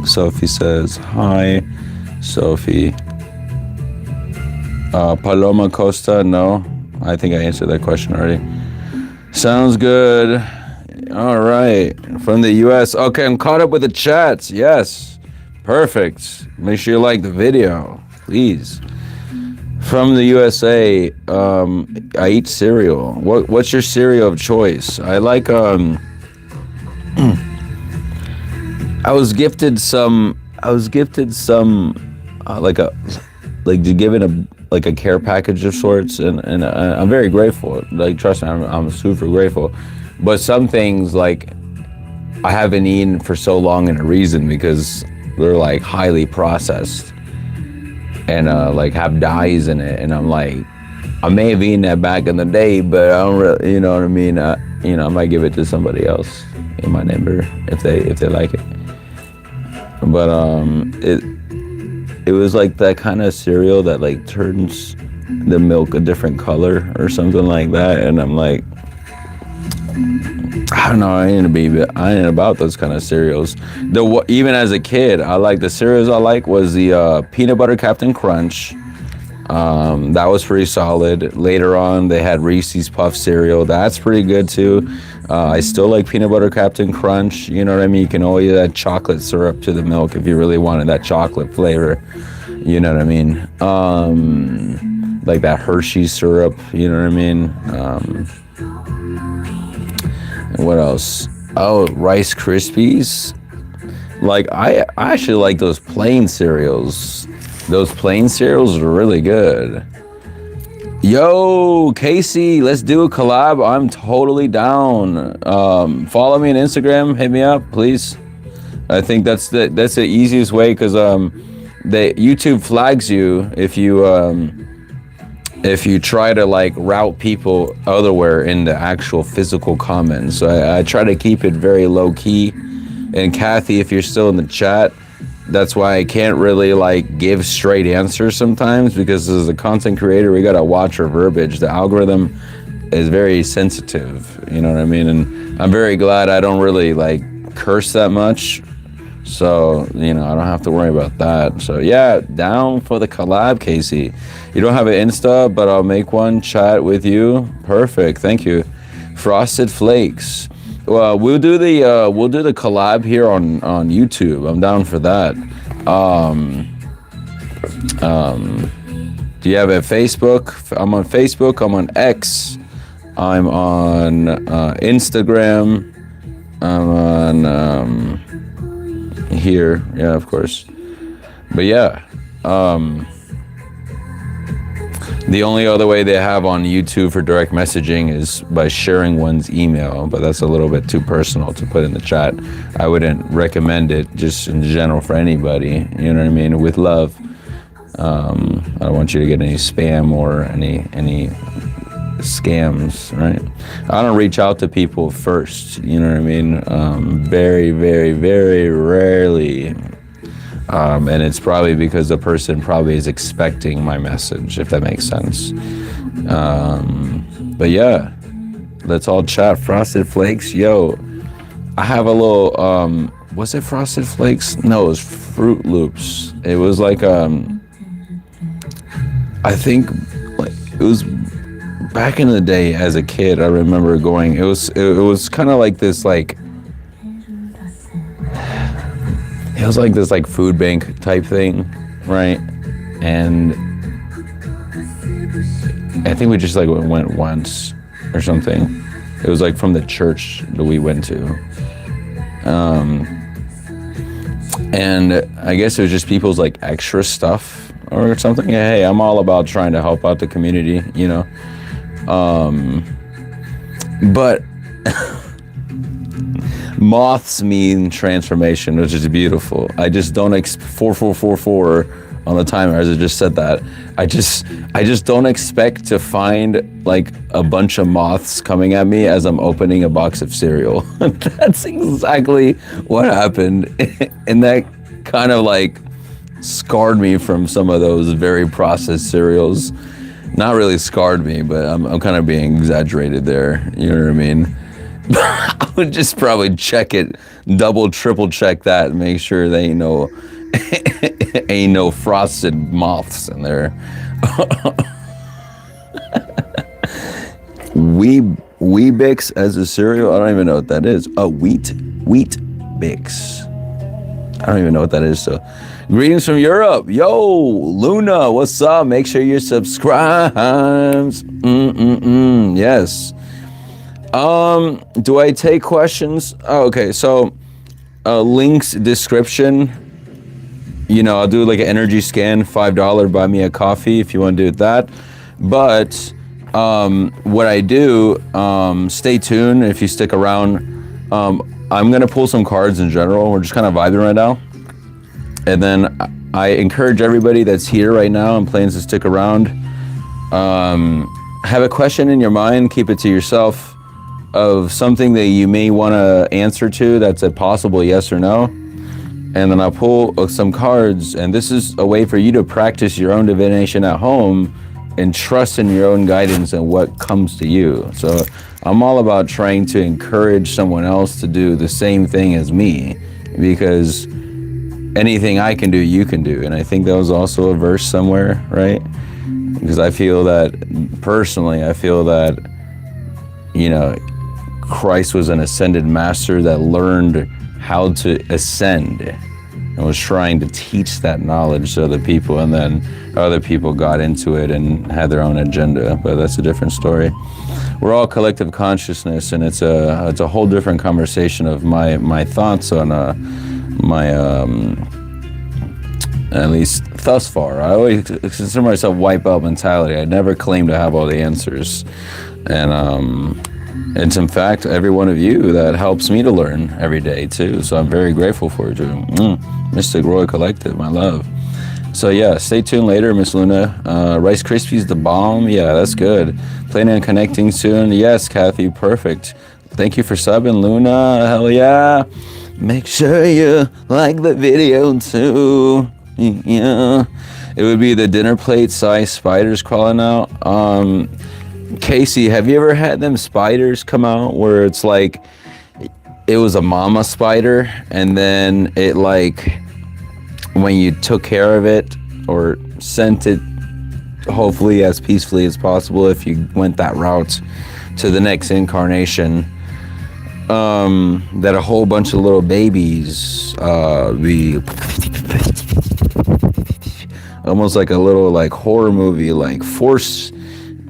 Sophie says hi. Sophie. Paloma Costa. No, I think I answered that question already. Sounds good. All right, from the U.S. Okay, I'm caught up with the chats. Yes, perfect. Make sure you like the video, please. From the USA, I eat cereal. What's your cereal of choice? I like I was gifted some given a care package of sorts, and I'm very grateful. Like, trust me, I'm super grateful. But some things, like, I haven't eaten for so long, and a reason because they're like highly processed and like have dyes in it, and I'm like, I may have eaten that back in the day, but I don't really, you know what I mean? I might give it to somebody else in my neighbor if they like it. But it was like that kind of cereal that like turns the milk a different color or something like that, and I'm like, I don't know, I ain't about those kind of cereals. Even as a kid, I like the cereals I like was the peanut butter Captain Crunch. That was pretty solid. Later on, they had Reese's Puff cereal. That's pretty good too. I still like peanut butter Captain Crunch. You know what I mean? You can always add chocolate syrup to the milk if you really wanted that chocolate flavor. You know what I mean? Like that Hershey syrup. You know what I mean? What else? Oh, Rice Krispies. Like, I actually like those plain cereals. Those plain cereals are really good. Yo, Casey, let's do a collab. I'm totally down. Follow me on Instagram. Hit me up, please. I think that's the easiest way, because YouTube flags you if you try to like route people otherwhere in the actual physical comments. So I try to keep it very low key. And Kathy, if you're still in the chat, that's why I can't really like give straight answers sometimes, because as a content creator, we gotta watch our verbiage. The algorithm is very sensitive, you know what I mean? And I'm very glad I don't really like curse that much. So, I don't have to worry about that. So yeah, down for the collab, Casey. You don't have an Insta, but I'll make one, chat with you. Perfect, thank you. Frosted Flakes. Well, we'll do the collab here on YouTube. I'm down for that. Do you have a Facebook? I'm on Facebook. I'm on X. I'm on Instagram. I'm on here. Yeah, of course. But yeah. The only other way they have on YouTube for direct messaging is by sharing one's email, but that's a little bit too personal to put in the chat. I wouldn't recommend it just in general for anybody, you know what I mean? With love. I don't want you to get any spam or any scams, right? I don't reach out to people first, you know what I mean? Very, very, very rarely. And it's probably because the person probably is expecting my message, if that makes sense. But yeah, let's all chat. Frosted Flakes, yo, I have a little, was it Frosted Flakes? No, it was Fruit Loops. It was like, I think like, it was back in the day as a kid. I remember going, it was kind of like this, like, it was like this like food bank type thing, right? And I think we just like went once or something. It was like from the church that we went to. And I guess it was just people's like extra stuff or something. Hey, I'm all about trying to help out the community, you know? But moths mean transformation, which is beautiful. I just don't 4444 on the timer, as I just said that. I just don't expect to find like a bunch of moths coming at me as I'm opening a box of cereal. That's exactly what happened. And that kind of like scarred me from some of those very processed cereals. Not really scarred me, but I'm kind of being exaggerated there. You know what I mean? I would just probably check it, double, triple check that, and make sure there ain't no, ain't no frosted moths in there. Weebix as a cereal? I don't even know what that is. Oh, Wheat Bix. I don't even know what that is. So, greetings from Europe. Yo, Luna, what's up? Make sure you're subscribed. Yes. Do I take questions? Oh, okay. So, links description. You know, I'll do like an energy scan, $5, buy me a coffee if you want to do that. But what I do, stay tuned if you stick around. I'm gonna pull some cards in general. We're just kind of vibing right now. And then I encourage everybody that's here right now and plans to stick around. Have a question in your mind, keep it to yourself, of something that you may want to answer to that's a possible yes or no. And then I'll pull some cards, and this is a way for you to practice your own divination at home and trust in your own guidance and what comes to you. So I'm all about trying to encourage someone else to do the same thing as me, because anything I can do, you can do. And I think that was also a verse somewhere, right? Because I feel that, personally, I feel that, you know, Christ was an ascended master that learned how to ascend and was trying to teach that knowledge to other people, and then other people got into it and had their own agenda. But that's a different story. We're all collective consciousness, and it's a whole different conversation of my thoughts on my at least thus far. I always consider myself wipeout mentality. I never claim to have all the answers, and it's in fact every one of you that helps me to learn every day too. So I'm very grateful for you too. Mystic Roy Collective, my love. So yeah, stay tuned later, Miss Luna. Rice Krispies the bomb. Yeah, that's good. Planning on connecting soon. Yes, Kathy, perfect. Thank you for subbing, Luna. Hell yeah. Make sure you like the video too. Yeah. It would be the dinner plate size spiders crawling out. Casey, have you ever had them spiders come out where it's like it was a mama spider, and then it, like, when you took care of it or sent it hopefully as peacefully as possible, if you went that route to the next incarnation, that a whole bunch of little babies be almost like a little, like, horror movie, like force,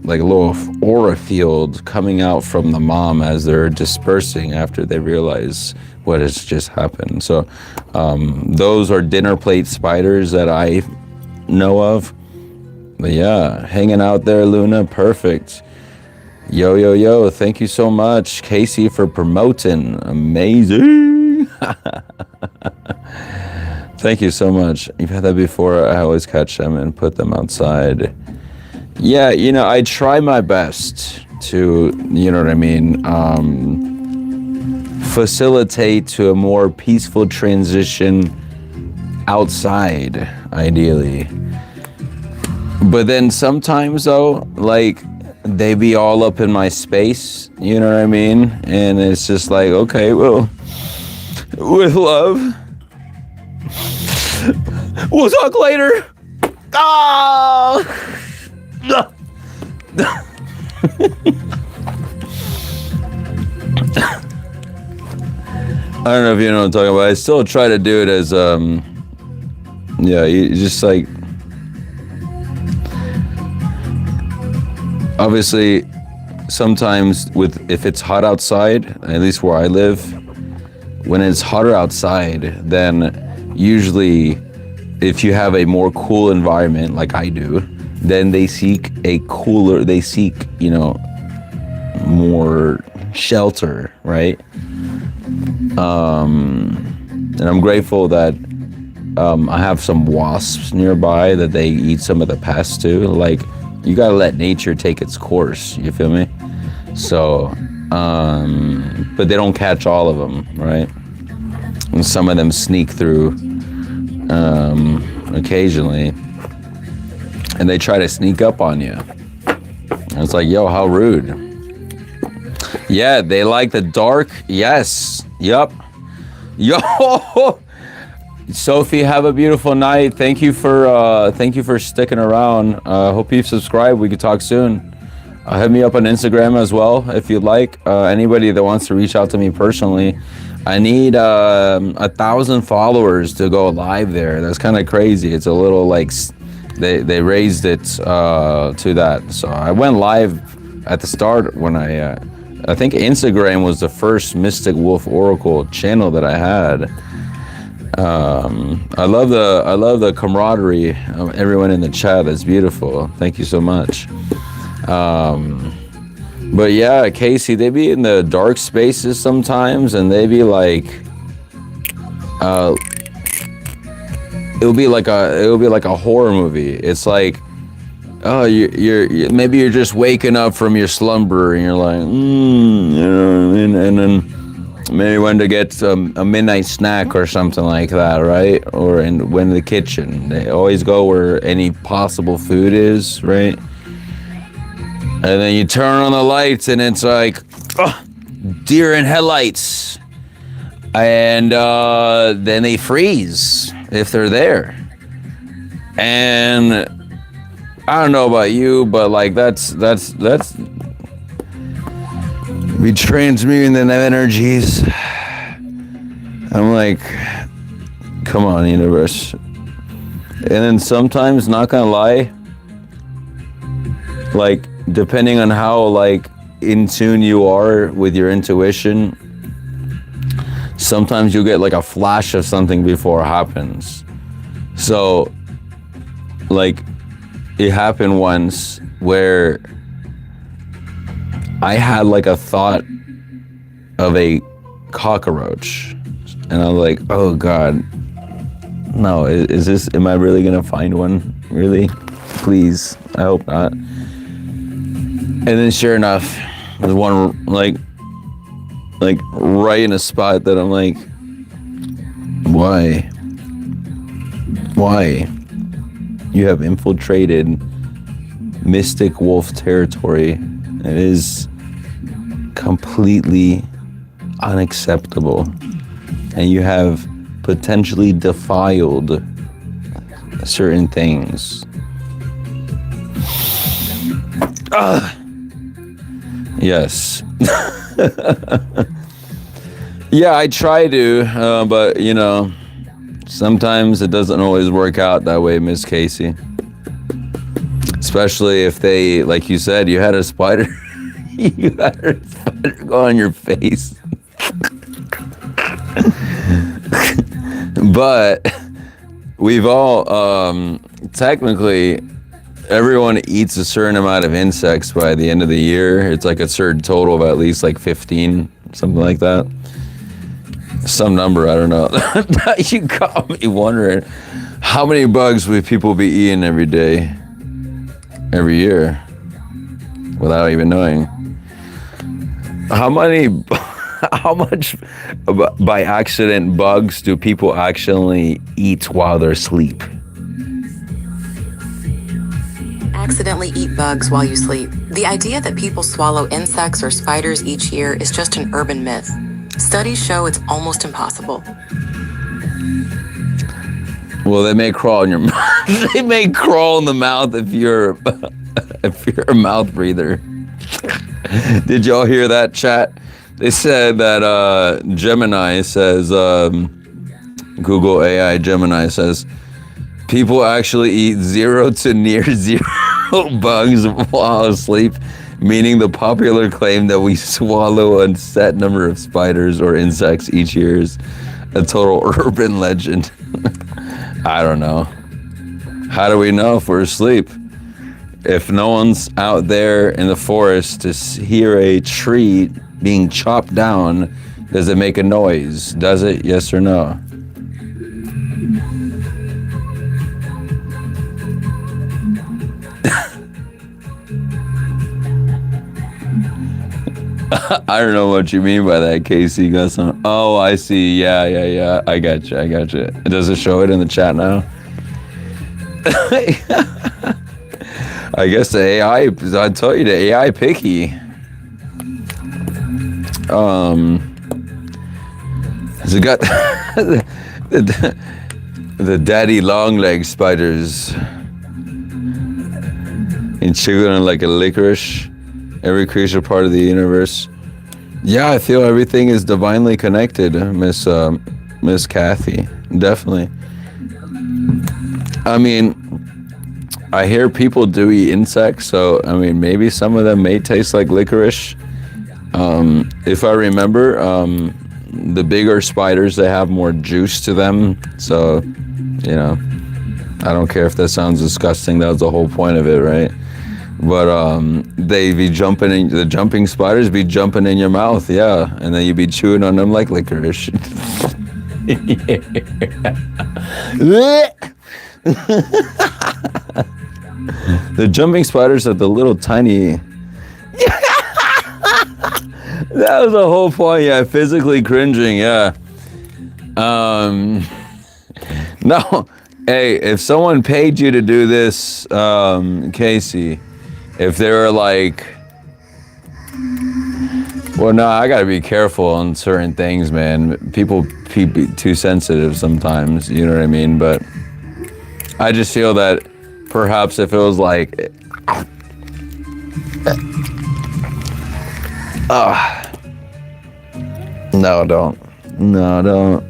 like a little aura field coming out from the mom as they're dispersing after they realize what has just happened. So those are dinner plate spiders that I know of. But yeah, hanging out there, Luna, perfect. Yo, thank you so much, Casey, for promoting. Amazing. Thank you so much. You've had that before. I always catch them and put them outside. Yeah, you know, I try my best to, you know what I mean, facilitate to a more peaceful transition outside, ideally. But then sometimes, though, like, they be all up in my space, you know what I mean? And it's just like, okay, well, with love, we'll talk later. Ah! I don't know if you know what I'm talking about. I still try to do it as yeah, you just like, obviously sometimes if it's hot outside, at least where I live, when it's hotter outside, then usually if you have a more cool environment like I do, then they seek, you know, more shelter, right? And I'm grateful that I have some wasps nearby that they eat some of the pests too. Like, you gotta let nature take its course, you feel me? So, but they don't catch all of them, right? And some of them sneak through occasionally, and they try to sneak up on you. And it's like, yo, how rude. Yeah, they like the dark. Yes. Yup. Yo. Sophie, have a beautiful night. Thank you for sticking around. Hope you've subscribed. We could talk soon. Hit me up on Instagram as well if you'd like. Anybody that wants to reach out to me personally. I need 1,000 followers to go live there. That's kind of crazy. It's a little like they raised it to that. So I went live at the start when I think Instagram was the first Mystic Wolf Oracle channel that I had. I love the camaraderie of everyone in the chat. That's beautiful. Thank you so much. But yeah, Casey, they be in the dark spaces sometimes, and they be like, it'll be like a horror movie. It's like, oh, you're maybe you're just waking up from your slumber, and you're like, you know, and then maybe when to get a midnight snack or something like that, right? Or when in the kitchen, they always go where any possible food is, right? And then you turn on the lights, and it's like, oh, deer in headlights. And then they freeze if they're there. And I don't know about you, but like that's we transmuting the energies. I'm like, come on, universe. And then sometimes, not gonna lie, like, depending on how like in tune you are with your intuition, sometimes you get like a flash of something before it happens. So like it happened once where I had like a thought of a cockroach, and I was like, oh God, no, am I really gonna find one? Really? Please, I hope not. And then sure enough, there's one like right in a spot that I'm like, why? You have infiltrated Mystic Wolf territory. It is completely unacceptable. And you have potentially defiled certain things. Yes. Yeah, I try to, but you know, sometimes it doesn't always work out that way, Miss Casey. Especially if they, like you said, you had a spider, you had a spider go on your face. But we've all, technically, everyone eats a certain amount of insects by the end of the year. It's like a certain total of at least like 15, something like that. Some number, I don't know. You got me wondering, how many bugs would people be eating every day, every year, without even knowing? How much by accident bugs do people actually eat while they're asleep? Accidentally eat bugs while you sleep. The idea that people swallow insects or spiders each year is just an urban myth. Studies show it's almost impossible. Well, they may crawl in your mouth. They may crawl in the mouth if you're a mouth breather. Did y'all hear that, chat? They said that Gemini says, Google AI Gemini says, people actually eat 0 to near 0 bugs while asleep, meaning the popular claim that we swallow a set number of spiders or insects each year is a total urban legend. I don't know. How do we know if we're asleep? If no one's out there in the forest to hear a tree being chopped down, does it make a noise? Does it? Yes or no? I don't know what you mean by that, Casey. You got some. Oh, I see. Yeah. I got you. Does it show it in the chat now? I guess the AI, I told you the AI picky. It got the daddy long leg spiders and chewing on like a licorice. Every creature part of the universe. Yeah, I feel everything is divinely connected, Miss Kathy. Definitely. I mean, I hear people do eat insects, so I mean, maybe some of them may taste like licorice. If I remember, the bigger spiders, they have more juice to them. So, you know, I don't care if that sounds disgusting. That was the whole point of it, right? But they be jumping in, the jumping spiders be jumping in your mouth, yeah, and then you be chewing on them like licorice. The jumping spiders are the little tiny. That was the whole point, yeah. Physically cringing, yeah. No, hey, if someone paid you to do this, Casey, if they were like, well, no, I gotta be careful on certain things, man. People be too sensitive sometimes, you know what I mean? But I just feel that perhaps if it was like, no, don't. No.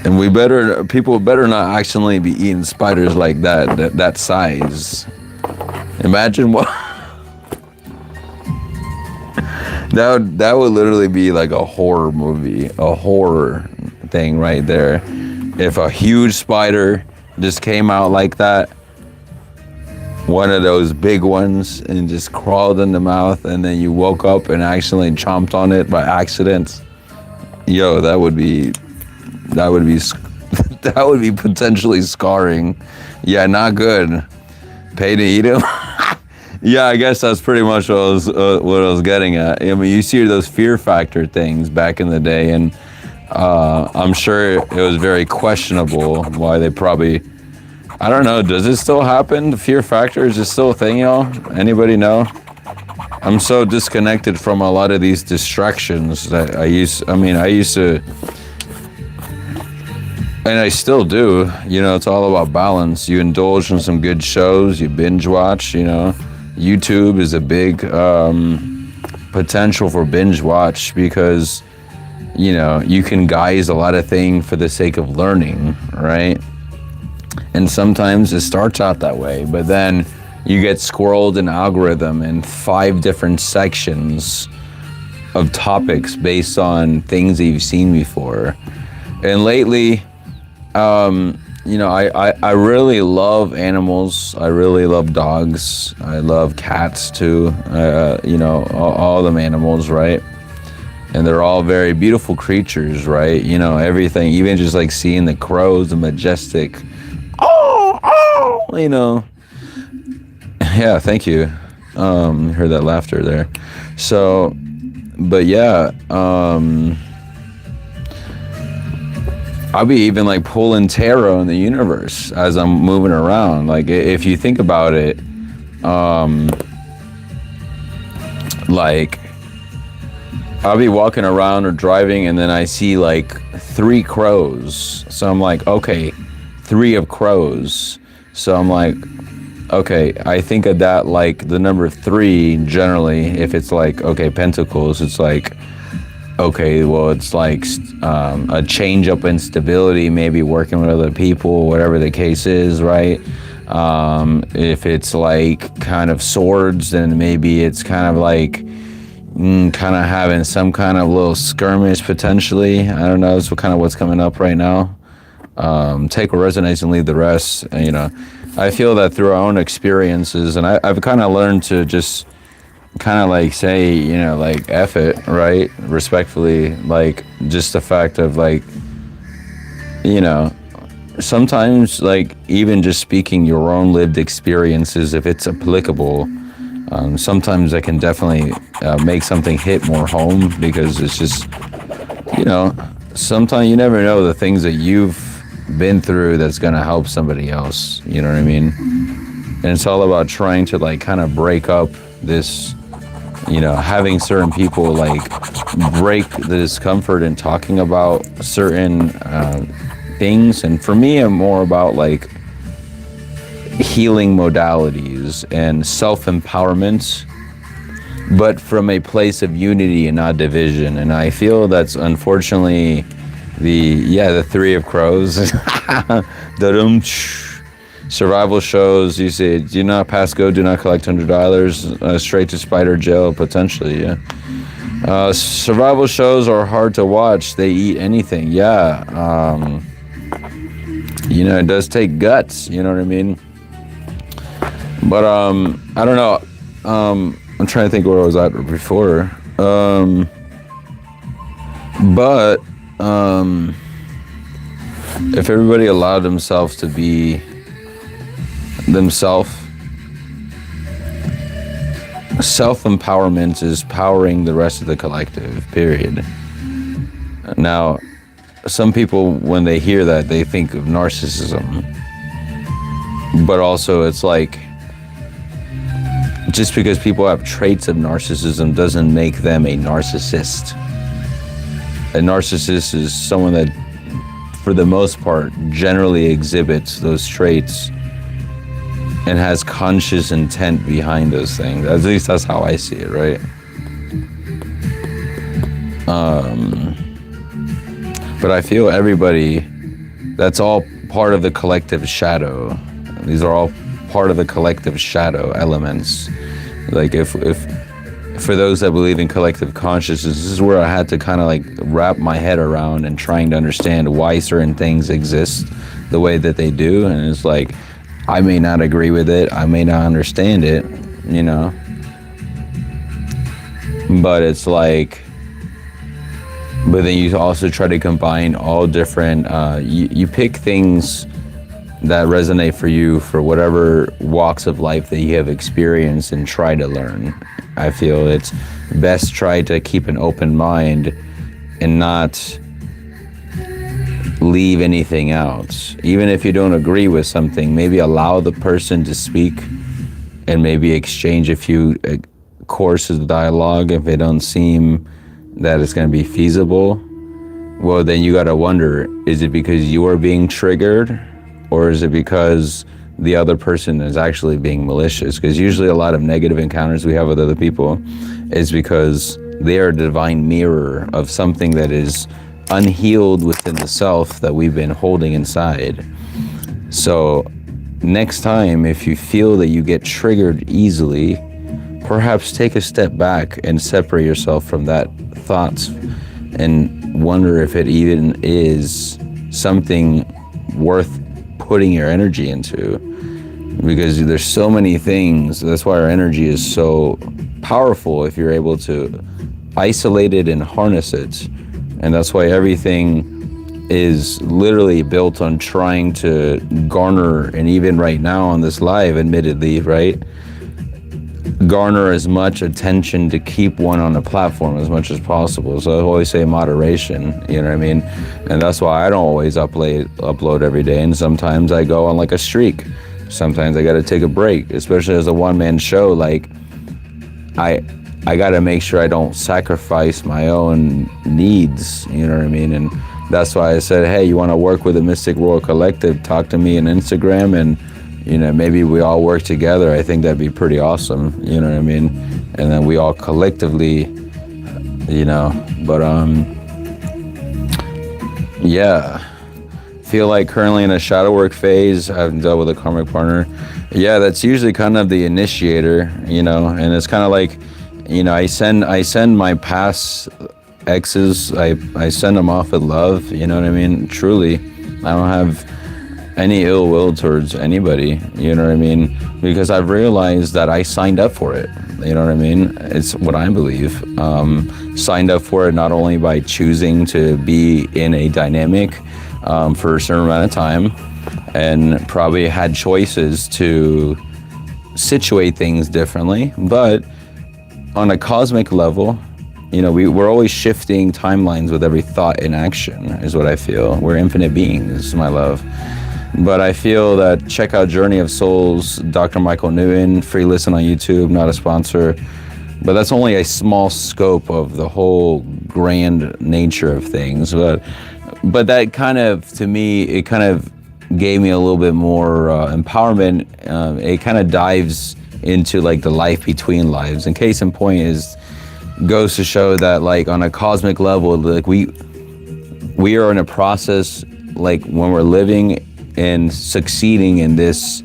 And people better not accidentally be eating spiders like that size. Imagine what, that would literally be like a horror movie, a horror thing right there. If a huge spider just came out like that, one of those big ones, and just crawled in the mouth, and then you woke up and accidentally chomped on it by accident. Yo, that would be that would be potentially scarring. Yeah, not good. Pay to eat them. Yeah, I guess that's pretty much what I was getting at. I mean, you see those Fear Factor things back in the day, and I'm sure it was very questionable why they probably. I don't know. Does it still happen? The Fear Factor, is it still a thing, y'all? Anybody know? I'm so disconnected from a lot of these distractions that I used to, and I still do. You know, it's all about balance. You indulge in some good shows, you binge watch, you know. YouTube is a big potential for binge watch because, you know, you can guise a lot of things for the sake of learning, right? And sometimes it starts out that way, but then you get squirreled in algorithm in 5 different sections of topics based on things that you've seen before. And lately, you know, I really love animals. I really love dogs. I love cats too. You know, all them animals, right? And they're all very beautiful creatures, right? You know, everything, even just like seeing the crows, the majestic, you know. Yeah, thank you. Heard that laughter there. So, but yeah, I'll be even like pulling tarot in the universe as I'm moving around. Like if you think about it, like I'll be walking around or driving and then I see like 3 crows. So I'm like, okay, 3 of crows. So I'm like, okay, I think of that like the number 3 generally. If it's like, okay, pentacles, it's like, okay, well, it's like a change up in stability, maybe working with other people, whatever the case is, right? If it's like kind of swords, then maybe it's kind of like kind of having some kind of little skirmish potentially. I don't know. It's kind of what's coming up right now. Take what resonates and leave the rest. And, you know, I feel that through our own experiences, and I've kind of learned to just kind of like say, you know, like F it, right? Respectfully, like just the fact of like, you know, sometimes like even just speaking your own lived experiences, if it's applicable, sometimes I can definitely make something hit more home because it's just, you know, sometimes you never know the things that you've been through that's going to help somebody else. You know what I mean? And it's all about trying to like kind of break up this, you know, having certain people like break the discomfort in talking about certain things. And for me, I'm more about like healing modalities and self-empowerment, but from a place of unity and not division. And I feel that's unfortunately the Three of Crows. Survival shows, you say, do not pass go, do not collect $100, straight to spider jail, potentially, yeah. Survival shows are hard to watch. They eat anything, yeah. You know, it does take guts, you know what I mean? But, I don't know. I'm trying to think where I was at before. If everybody allowed themselves to be themselves, self-empowerment is powering the rest of the collective, period. Now, some people, when they hear that, they think of narcissism. But also, it's like, just because people have traits of narcissism doesn't make them a narcissist. A narcissist is someone that, for the most part, generally exhibits those traits and has conscious intent behind those things. At least that's how I see it, right? But I feel everybody, that's all part of the collective shadow. These are all part of the collective shadow elements. Like if for those that believe in collective consciousness, this is where I had to kind of like wrap my head around and trying to understand why certain things exist the way that they do. And it's like, I may not agree with it, I may not understand it, you know, but it's like, but then you also try to combine all different, you pick things that resonate for you for whatever walks of life that you have experienced and try to learn. I feel it's best try to keep an open mind and not leave anything out. Even if you don't agree with something, maybe allow the person to speak and maybe exchange a few courses of dialogue. If it don't seem that it's going to be feasible, well, then you got to wonder, is it because you are being triggered? Or is it because the other person is actually being malicious? Because usually a lot of negative encounters we have with other people is because they are a divine mirror of something that is unhealed within the self that we've been holding inside. So next time, if you feel that you get triggered easily, perhaps take a step back and separate yourself from that thoughts and wonder if it even is something worth putting your energy into, because there's so many things. That's why our energy is so powerful if you're able to isolate it and harness it. And that's why everything is literally built on trying to garner, and even right now on this live, admittedly, right, garner as much attention to keep one on the platform as much as possible. So I always say moderation, you know what I mean? And that's why I don't always upload every day. And sometimes I go on like a streak. Sometimes I got to take a break, especially as a one-man show. Like I got to make sure I don't sacrifice my own needs, you know what I mean? And that's why I said, hey, you want to work with the Mystic Royal Collective, talk to me on Instagram, and you know, maybe we all work together. I think that'd be pretty awesome, you know what I mean? And then we all collectively, you know, but yeah, feel like currently in a shadow work phase. I haven't dealt with a karmic partner. Yeah, that's usually kind of the initiator, you know, and it's kind of like, you know, I send my past exes, I send them off with love, you know what I mean? Truly, I don't have any ill will towards anybody, you know what I mean? Because I've realized that I signed up for it, you know what I mean? It's what I believe. Signed up for it not only by choosing to be in a dynamic for a certain amount of time, and probably had choices to situate things differently, but on a cosmic level, we're always shifting timelines with every thought and action, is what I feel. We're infinite beings, my love. But I feel that check out Journey of Souls, Dr. Michael Newton, free listen on YouTube, not a sponsor. But that's only a small scope of the whole grand nature of things. But that kind of, to me, it kind of gave me a little bit more empowerment. It kind of dives into like the life between lives. And case in point goes to show that like on a cosmic level, like we are in a process, like when we're living and succeeding in this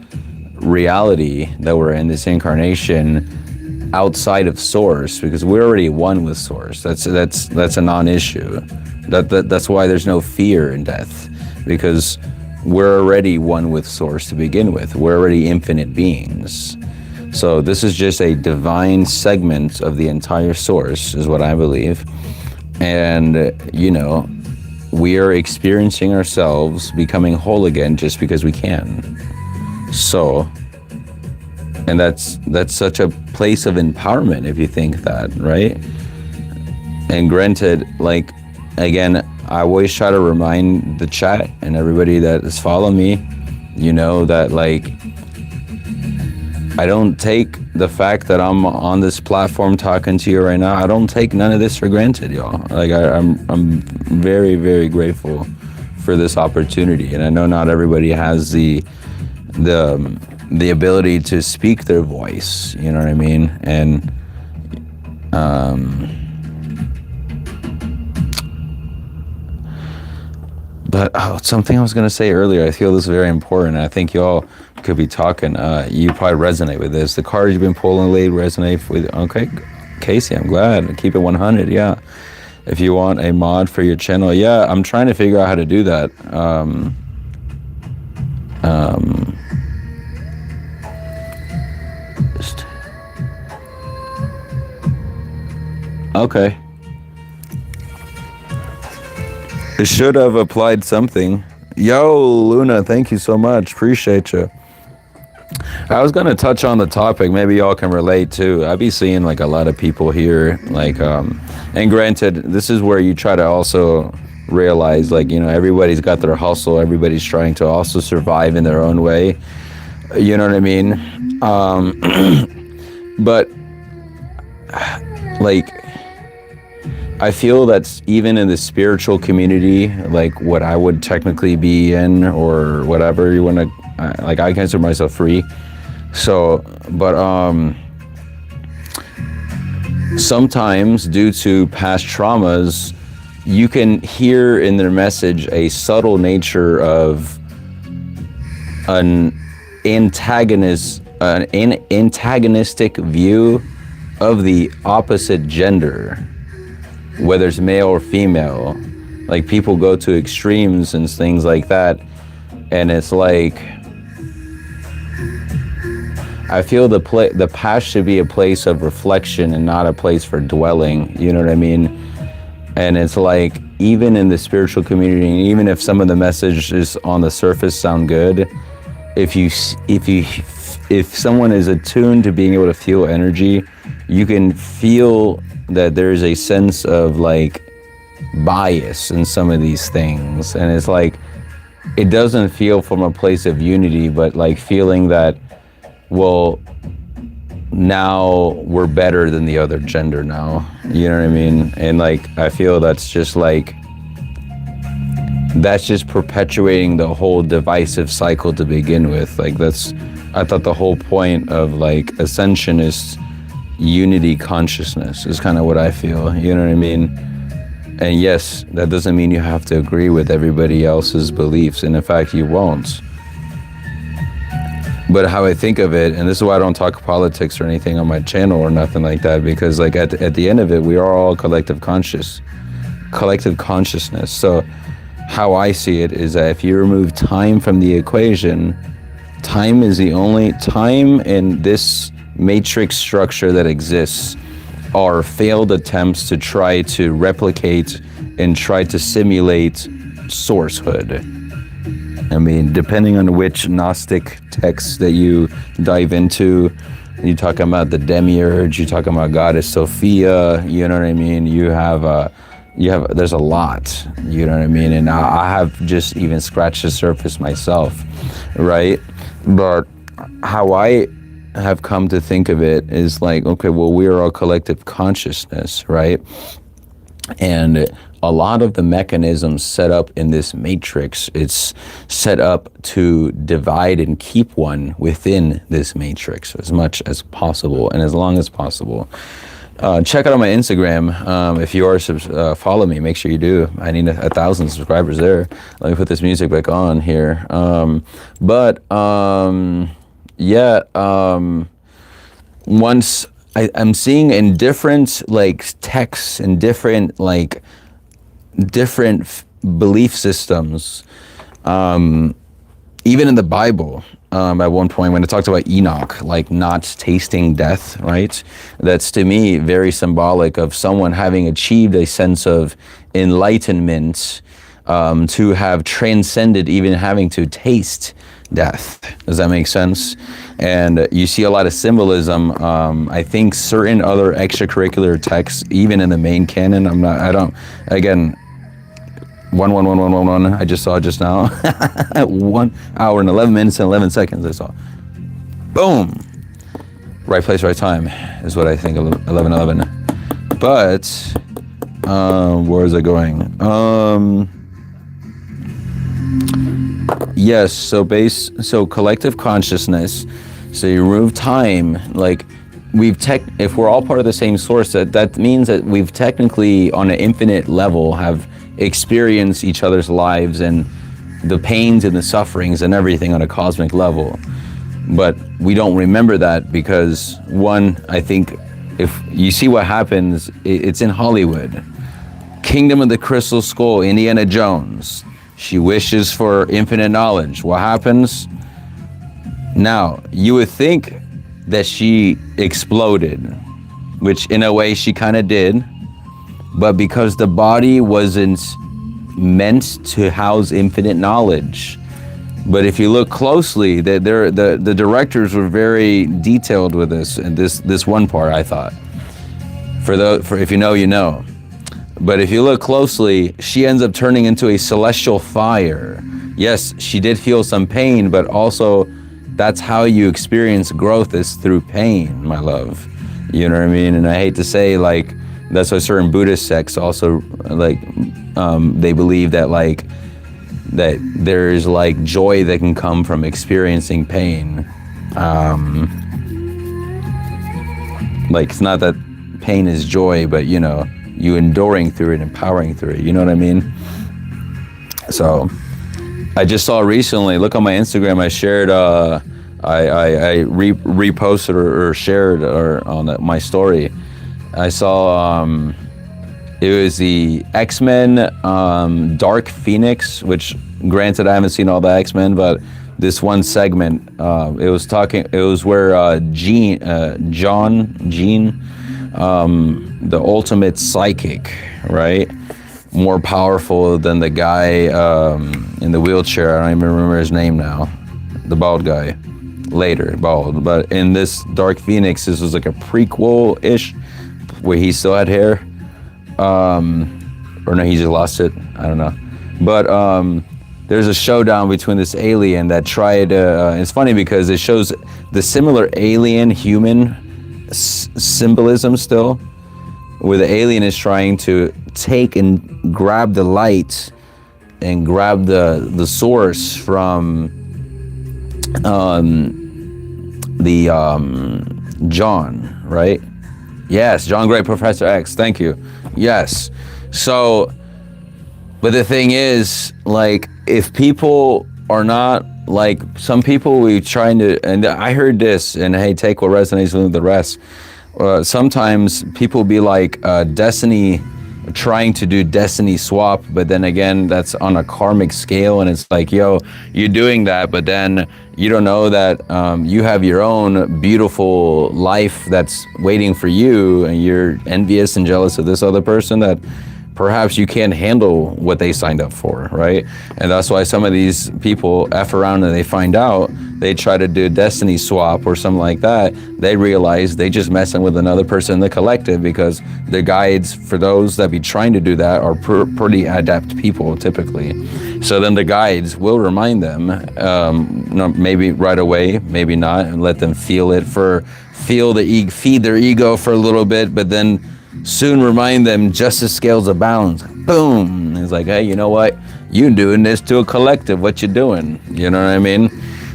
reality that we're in, this incarnation outside of source, because we're already one with source. That's a non-issue. That's why there's no fear in death, because we're already one with source to begin with. We're already infinite beings. So this is just a divine segment of the entire source, is what I believe. And we are experiencing ourselves becoming whole again just because we can. So, and that's such a place of empowerment if you think that, right? And granted, like, again, I always try to remind the chat and everybody that is following me, that like, I don't take the fact that I'm on this platform talking to you right now, I don't take none of this for granted, y'all. Like I'm very, very grateful for this opportunity. And I know not everybody has the ability to speak their voice, you know what I mean? And but something I was gonna say earlier, I feel this is very important. I think y'all could be talking. You probably resonate with this. The cards you've been pulling lately resonate with. Okay, Casey, I'm glad. Keep it 100. Yeah. If you want a mod for your channel, yeah, I'm trying to figure out how to do that. Okay. It should have applied something. Yo, Luna, thank you so much. Appreciate you. I was going to touch on the topic. Maybe y'all can relate too. I be seeing like a lot of people here, like, and granted, this is where you try to also realize, like, everybody's got their hustle. Everybody's trying to also survive in their own way. You know what I mean? But like, I feel that's even in the spiritual community, like what I would technically be in or whatever you want to, like, I consider myself free. So, but sometimes due to past traumas, you can hear in their message a subtle nature of an antagonistic view of the opposite gender, whether it's male or female. Like, people go to extremes and things like that, and it's like, I feel the past should be a place of reflection and not a place for dwelling, you know what I mean? And it's like, even in the spiritual community, even if some of the messages on the surface sound good, if someone is attuned to being able to feel energy, you can feel that there's a sense of like bias in some of these things. And it's like, it doesn't feel from a place of unity, but like feeling that, well, now we're better than the other gender now, you know what I mean? And like, I feel that's just perpetuating the whole divisive cycle to begin with. Like, I thought the whole point of like ascension is unity consciousness, is kind of what I feel, you know what I mean? And yes, that doesn't mean you have to agree with everybody else's beliefs, and in fact you won't. But how I think of it, and this is why I don't talk politics or anything on my channel or nothing like that, because like at the end of it, we are all collective consciousness. So how I see it is that if you remove time from the equation, time is the only time in this matrix structure that exists are failed attempts to try to replicate and try to simulate sourcehood. I mean, depending on which Gnostic text that you dive into, you talking about the demiurge, you talking about goddess Sophia, you know what I mean? There's a lot, you know what I mean? And I have just even scratched the surface myself, right? But how I have come to think of it is like, okay, well, we are all collective consciousness, right? And a lot of the mechanisms set up in this matrix, it's set up to divide and keep one within this matrix as much as possible and as long as possible. Check out my Instagram. If you are follow me, make sure you do. I need 1,000 subscribers there. Let me put this music back on here. Once I'm seeing in different like texts and different belief systems, even in the Bible, at one point when it talks about Enoch, like not tasting death, right? That's to me very symbolic of someone having achieved a sense of enlightenment, to have transcended even having to taste death. Does that make sense? And you see a lot of symbolism. I think certain other extracurricular texts, even in the main canon, 1 I just saw just now. 1 hour and 11 minutes and 11 seconds I saw. Boom. Right place, right time is what I think. 11:11. But where is it going? Yes. So collective consciousness. So you remove time. Like if we're all part of the same source, that means that we've technically, on an infinite level, have experience each other's lives and the pains and the sufferings and everything on a cosmic level. But we don't remember that because, one, I think if you see what happens, it's in Hollywood. Kingdom of the Crystal Skull, Indiana Jones. She wishes for infinite knowledge. What happens? Now, you would think that she exploded, which in a way she kind of did. But because the body wasn't meant to house infinite knowledge. But if you look closely, the directors were very detailed with this, and this one part, I thought. For if you know, you know. But if you look closely, she ends up turning into a celestial fire. Yes, she did feel some pain, but also that's how you experience growth, is through pain, my love. You know what I mean? And I hate to say, like, that's why certain Buddhist sects also, like, they believe that, like, that there's, like, joy that can come from experiencing pain. Like, it's not that pain is joy, but, you know, you enduring through it and powering through it. You know what I mean? So, I just saw recently, look on my Instagram, I shared, I reposted or shared on my story. I saw it was the X-Men Dark Phoenix, which granted I haven't seen all the X-Men, but this one segment, it was where Jean, the ultimate psychic, right? More powerful than the guy in the wheelchair. I don't even remember his name now. The bald guy. Later, bald. But in this Dark Phoenix, this was like a prequel-ish, where he still had hair. Or no, he just lost it. I don't know. But there's a showdown between this alien that tried, it's funny because it shows the similar alien-human symbolism still, where the alien is trying to take and grab the light and grab the source from John, right? Yes, John Gray, Professor X, thank you. Yes. So, but the thing is, like, if people are not, like, some people we trying to, and I heard this, and hey, take what resonates with the rest. Sometimes people be like, destiny, trying to do destiny swap, but then again, that's on a karmic scale, and it's like, yo, you're doing that, but then you don't know that you have your own beautiful life that's waiting for you, and you're envious and jealous of this other person that perhaps you can't handle what they signed up for, right? And that's why some of these people F around and they find out they try to do a destiny swap or something like that, they realize they just messing with another person in the collective, because the guides for those that be trying to do that are pretty adept people typically. So then the guides will remind them, maybe right away, maybe not, and let them feel it feed their ego for a little bit, but then soon remind them justice scales of balance. Boom. It's like, hey, you know what? You doing this to a collective. What you doing? You know what I mean?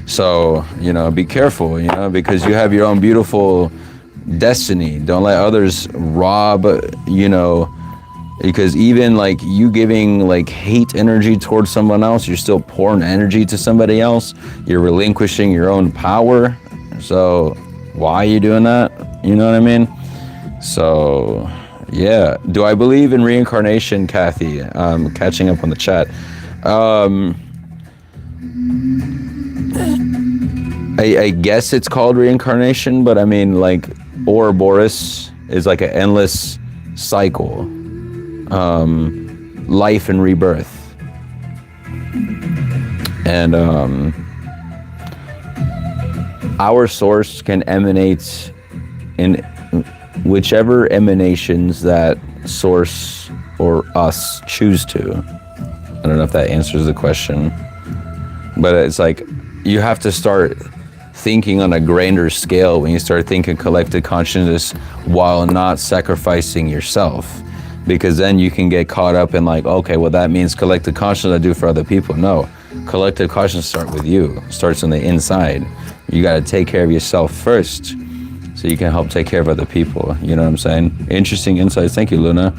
So, be careful, because you have your own beautiful destiny. Don't let others rob, because even like you giving like hate energy towards someone else, you're still pouring energy to somebody else. You're relinquishing your own power. So why are you doing that? You know what I mean? So, yeah. Do I believe in reincarnation, Kathy? Catching up on the chat. I guess it's called reincarnation, but I mean, like, Ouroboros is like an endless cycle. Life and rebirth. And our source can emanate in whichever emanations that source or us choose to. I don't know if that answers the question, but it's like you have to start thinking on a grander scale when you start thinking collective consciousness while not sacrificing yourself, because then you can get caught up in like, okay, well that means collective consciousness I do for other people. No, collective consciousness starts with you, starts on the inside. You got to take care of yourself first so you can help take care of other people. You know what I'm saying? Interesting insights. Thank you, Luna.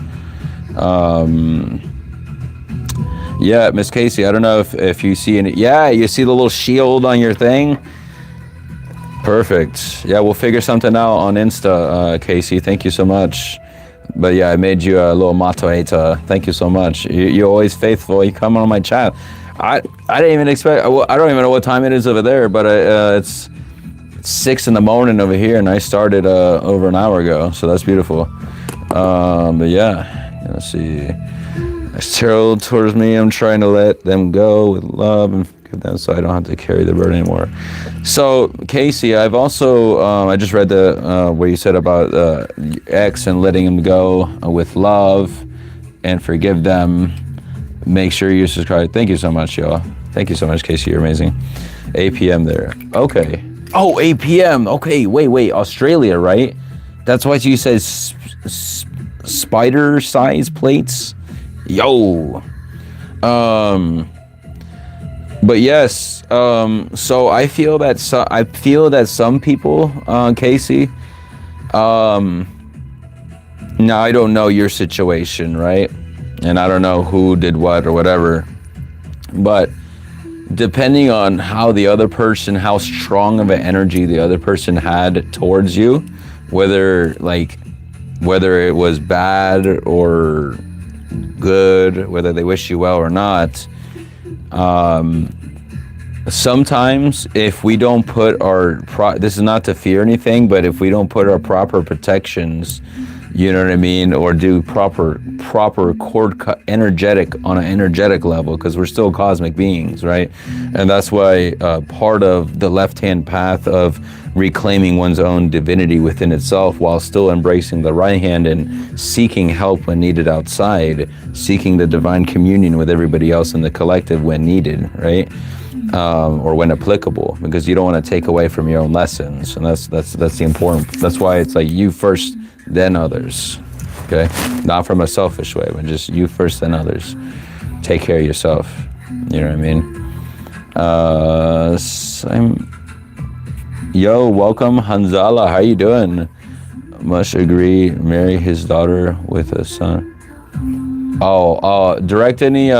Yeah, Miss Casey, I don't know if you see any. Yeah, you see the little shield on your thing? Perfect. Yeah, we'll figure something out on Insta, Casey. Thank you so much. But yeah, I made you a little matoeta. Thank you so much. You're always faithful. You come on my chat. I didn't even expect. I don't even know what time it is over there, but it's 6 in the morning over here, and I started over an hour ago, so that's beautiful. But yeah, let's see. Cheryl towards me, I'm trying to let them go with love and forgive them so I don't have to carry the burden anymore. So Casey, I've also I just read the where you said about ex and letting him go with love and forgive them. Make sure you subscribe. Thank you so much, y'all. Thank you so much, Casey. You're amazing. 8 p.m. there. Okay. Oh, 8 p.m. Okay, wait. Australia, right? That's why you said spider size plates. Yo. But yes. So I feel that some people, Casey. Now I don't know your situation, right? And I don't know who did what or whatever, but depending on how the other person, how strong of an energy the other person had towards you, whether it was bad or good, whether they wish you well or not, sometimes if we don't put this is not to fear anything, but if we don't put our proper protections, you know what I mean, or do proper cord cut on an energetic level, because we're still cosmic beings, right? And that's why part of the left-hand path of reclaiming one's own divinity within itself while still embracing the right hand and seeking help when needed outside, seeking the divine communion with everybody else in the collective when needed, right? Or when applicable, because you don't want to take away from your own lessons, and that's the important. That's why it's like you first, then others. Okay, not from a selfish way, but just you first, then others. Take care of yourself. You know what I mean? Yo, welcome, Hanzala. How you doing? Must agree. Marry his daughter with a son. Direct any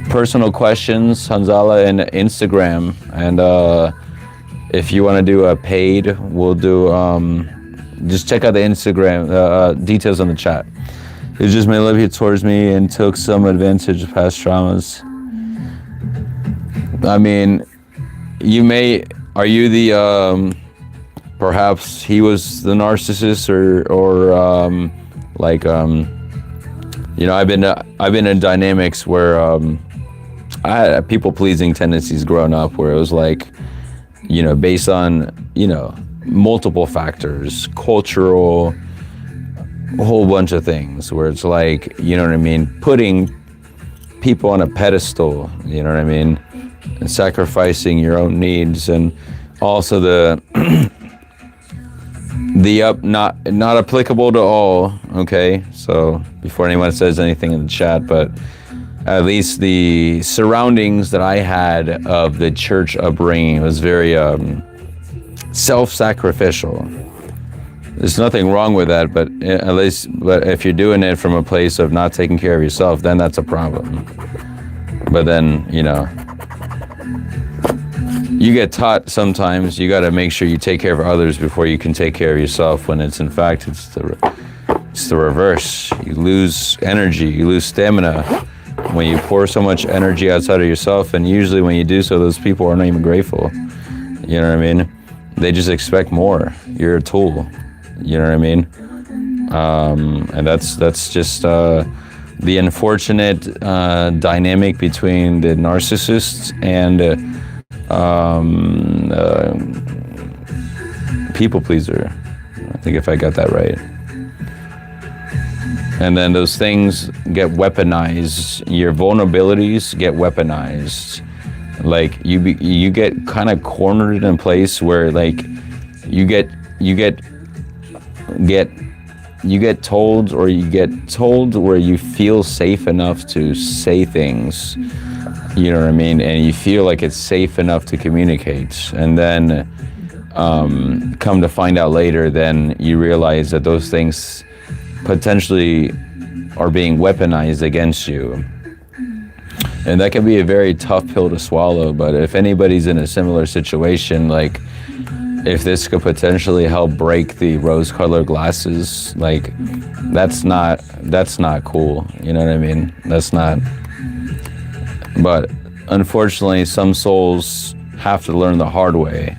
personal questions, Hanzala, in Instagram, and if you want to do a paid, we'll do just check out the Instagram details on the chat. It just made love here towards me and took some advantage of past traumas. I mean, are you the perhaps he was the narcissist, or I've been in dynamics where I had people-pleasing tendencies growing up where it was like, based on, multiple factors, cultural, a whole bunch of things, where it's like, putting people on a pedestal, and sacrificing your own needs, and also the not applicable to all, okay? So before anyone says anything in the chat, but at least the surroundings that I had of the church upbringing was very self-sacrificial. There's nothing wrong with that, but if you're doing it from a place of not taking care of yourself, then that's a problem. But then, you get taught sometimes you got to make sure you take care of others before you can take care of yourself, when it's in fact it's the reverse. You lose energy, you lose stamina when you pour so much energy outside of yourself, and usually when you do so, those people are not even grateful. You know what I mean? They just expect more. You're a tool. You know what I mean? And that's just the unfortunate dynamic between the narcissists and people pleaser. I think if I got that right. And then those things get weaponized. Your vulnerabilities get weaponized. Like you get kind of cornered in a place where like you get told where you feel safe enough to say things, you know what I mean, and you feel like it's safe enough to communicate, and then come to find out later, then you realize that those things potentially are being weaponized against you. And that can be a very tough pill to swallow, but if anybody's in a similar situation, like if this could potentially help break the rose-colored glasses, like that's not cool, you know what I mean? That's not. But unfortunately, some souls have to learn the hard way,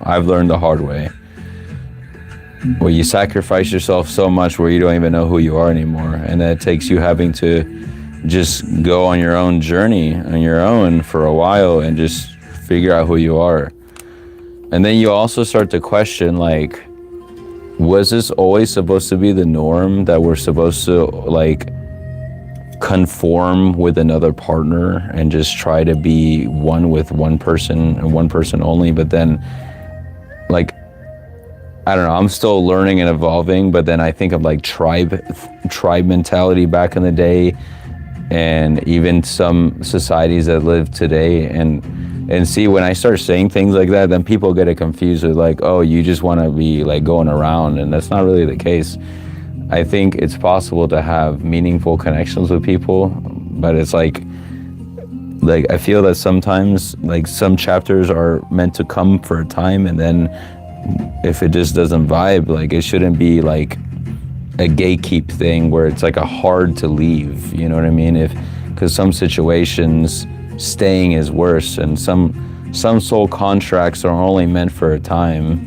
I've learned the hard way, where you sacrifice yourself so much where you don't even know who you are anymore, and that takes you having to just go on your own journey on your own for a while and just figure out who you are. And then you also start to question, like, was this always supposed to be the norm, that we're supposed to like conform with another partner and just try to be one with one person and one person only? But then, like, I don't know, I'm still learning and evolving, but then I think of like tribe mentality back in the day, and even some societies that live today, and see, when I start saying things like that, then people get it confused with like, oh, you just want to be like going around, and that's not really the case. I think it's possible to have meaningful connections with people, but it's like I feel that sometimes like some chapters are meant to come for a time, and then if it just doesn't vibe, like it shouldn't be like a gatekeep thing where it's like a hard to leave, you know what I mean? Because some situations staying is worse, and some soul contracts are only meant for a time,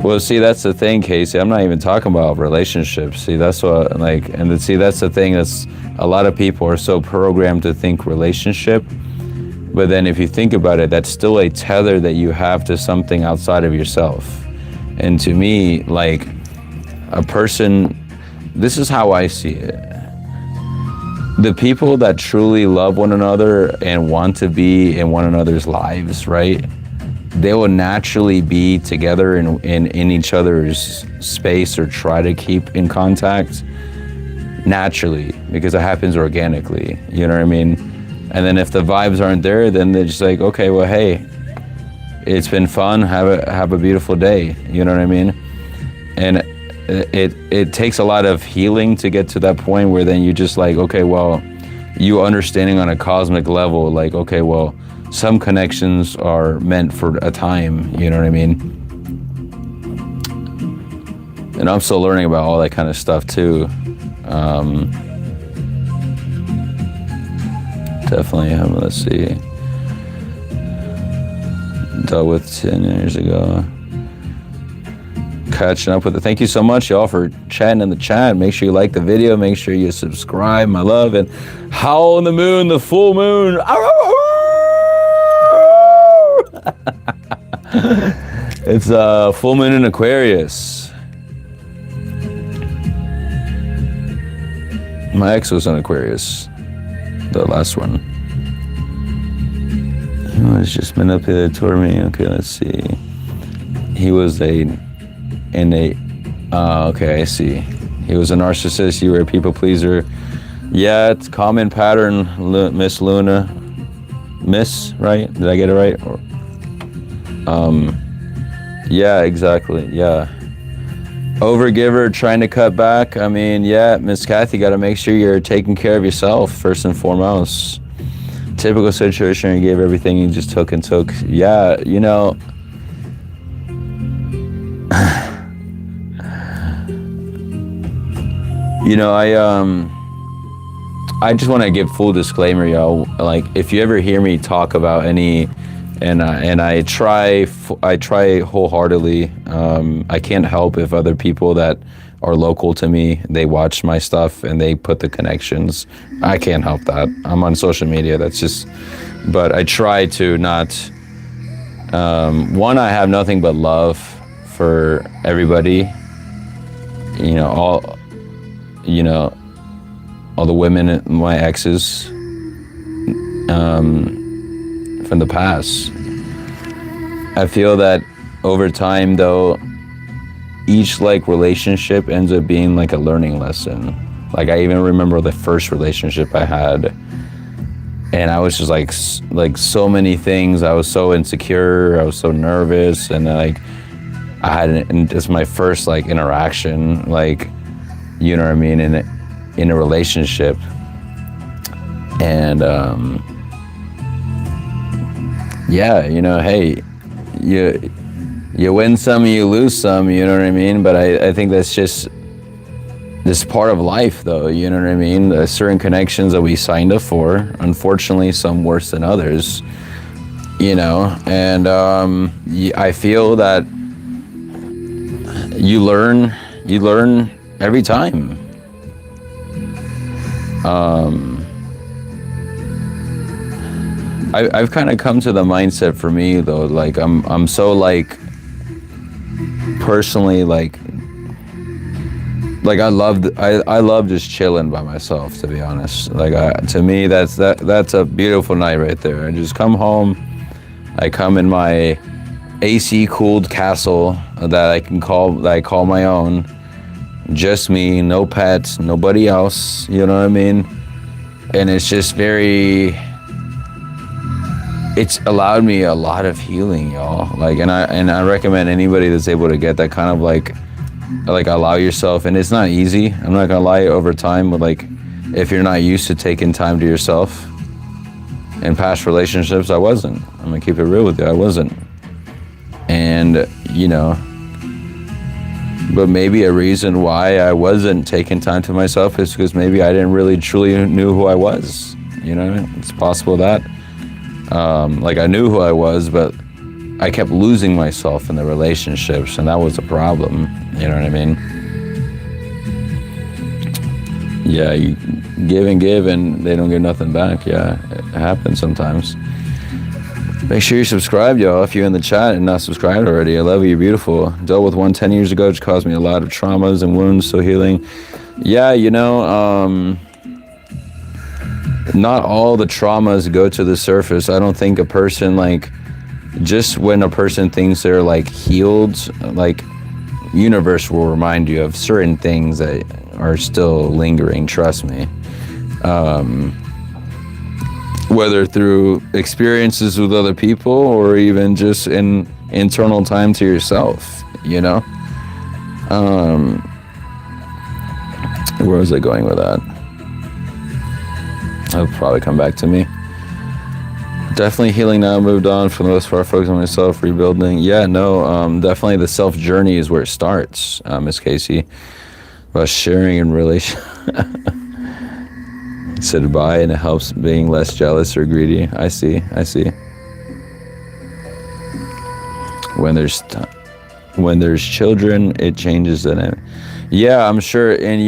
Well, see, that's the thing, Casey. I'm not even talking about relationships. See, that's what, like, that's the thing, that's a lot of people are so programmed to think relationship. But then if you think about it, that's still a tether that you have to something outside of yourself. And to me, like, a person, this is how I see it. The people that truly love one another and want to be in one another's lives, right? They will naturally be together in each other's space, or try to keep in contact naturally, because it happens organically, you know what I mean? And then if the vibes aren't there, then they're just like, okay, well, hey, it's been fun, have a beautiful day, you know what I mean? And it takes a lot of healing to get to that point where then you just like, okay, well, you understanding on a cosmic level, like, okay, well, some connections are meant for a time, you know what I mean? And I'm still learning about all that kind of stuff too. Definitely, let's see, dealt with 10 years ago. catching up with it. Thank you so much, y'all, for chatting in the chat. Make sure you like the video. Make sure you subscribe, my love. And howl in the moon, the full moon. It's a full moon in Aquarius. My ex was in Aquarius, the last one. He was just manipulated toward me. Okay, let's see. He was okay, I see. He was a narcissist. You were a people pleaser. Yeah, it's common pattern, Miss Luna. Miss, right? Did I get it right? Yeah, exactly. Yeah. Overgiver, trying to cut back. I mean, yeah, Miss Kathy, got to make sure you're taking care of yourself first and foremost. Typical situation, you gave everything, you just took and took. Yeah, you know. You know, I just want to give full disclaimer, y'all. Like, if you ever hear me talk about any, and I try wholeheartedly. I can't help if other people that are local to me, they watch my stuff and they put the connections. I can't help that. I'm on social media. That's just. But I try to not. One, I have nothing but love for everybody. You know, all the women, my exes, from the past. I feel that over time, though, each like relationship ends up being like a learning lesson. Like, I even remember the first relationship I had, and I was just like so many things. I was so insecure. I was so nervous, and like I had it's my first like interaction, like, you know what I mean, in a relationship. And yeah, you know, hey, you win some, you lose some, you know what I mean? But I think that's just this part of life, though, you know what I mean? There's certain connections that we signed up for, unfortunately, some worse than others, you know. And I feel that you learn every time. I've kind of come to the mindset for me, though, like I'm so like personally like I love just chilling by myself, to be honest. Like, to me, that's a beautiful night right there. I just come home, I come in my AC cooled castle that I call my own. Just me, no pets, nobody else, you know what I mean? And it's just it's allowed me a lot of healing, y'all. Like, and I recommend anybody that's able to get that kind of like allow yourself. And it's not easy, I'm not gonna lie, over time, but like, if you're not used to taking time to yourself. In past relationships, I wasn't. I'm gonna keep it real with you, I wasn't. And, you know, but maybe a reason why I wasn't taking time to myself is because maybe I didn't really truly knew who I was. You know, it's possible that. Like, I knew who I was, but I kept losing myself in the relationships, and that was a problem. You know what I mean? Yeah, you give and give, and they don't give nothing back. Yeah, it happens sometimes. Make sure you're subscribed, y'all, if you're in the chat and not subscribed already. I love you, you're beautiful. Dealt with one 10 years ago, which caused me a lot of traumas and wounds, so healing. Yeah, you know, not all the traumas go to the surface. I don't think a person, like, just when a person thinks they're, like, healed, like, universe will remind you of certain things that are still lingering, trust me. Whether through experiences with other people or even just in internal time to yourself, you know? Where was I going with that? That'll probably come back to me. Definitely healing now, moved on for the most part, focusing on myself, rebuilding. Yeah, no, definitely the self journey is where it starts, Miss Casey. About sharing in relation. Said bye, and it helps being less jealous or greedy. I see. When there's when there's children, it changes the. Yeah, I'm sure. And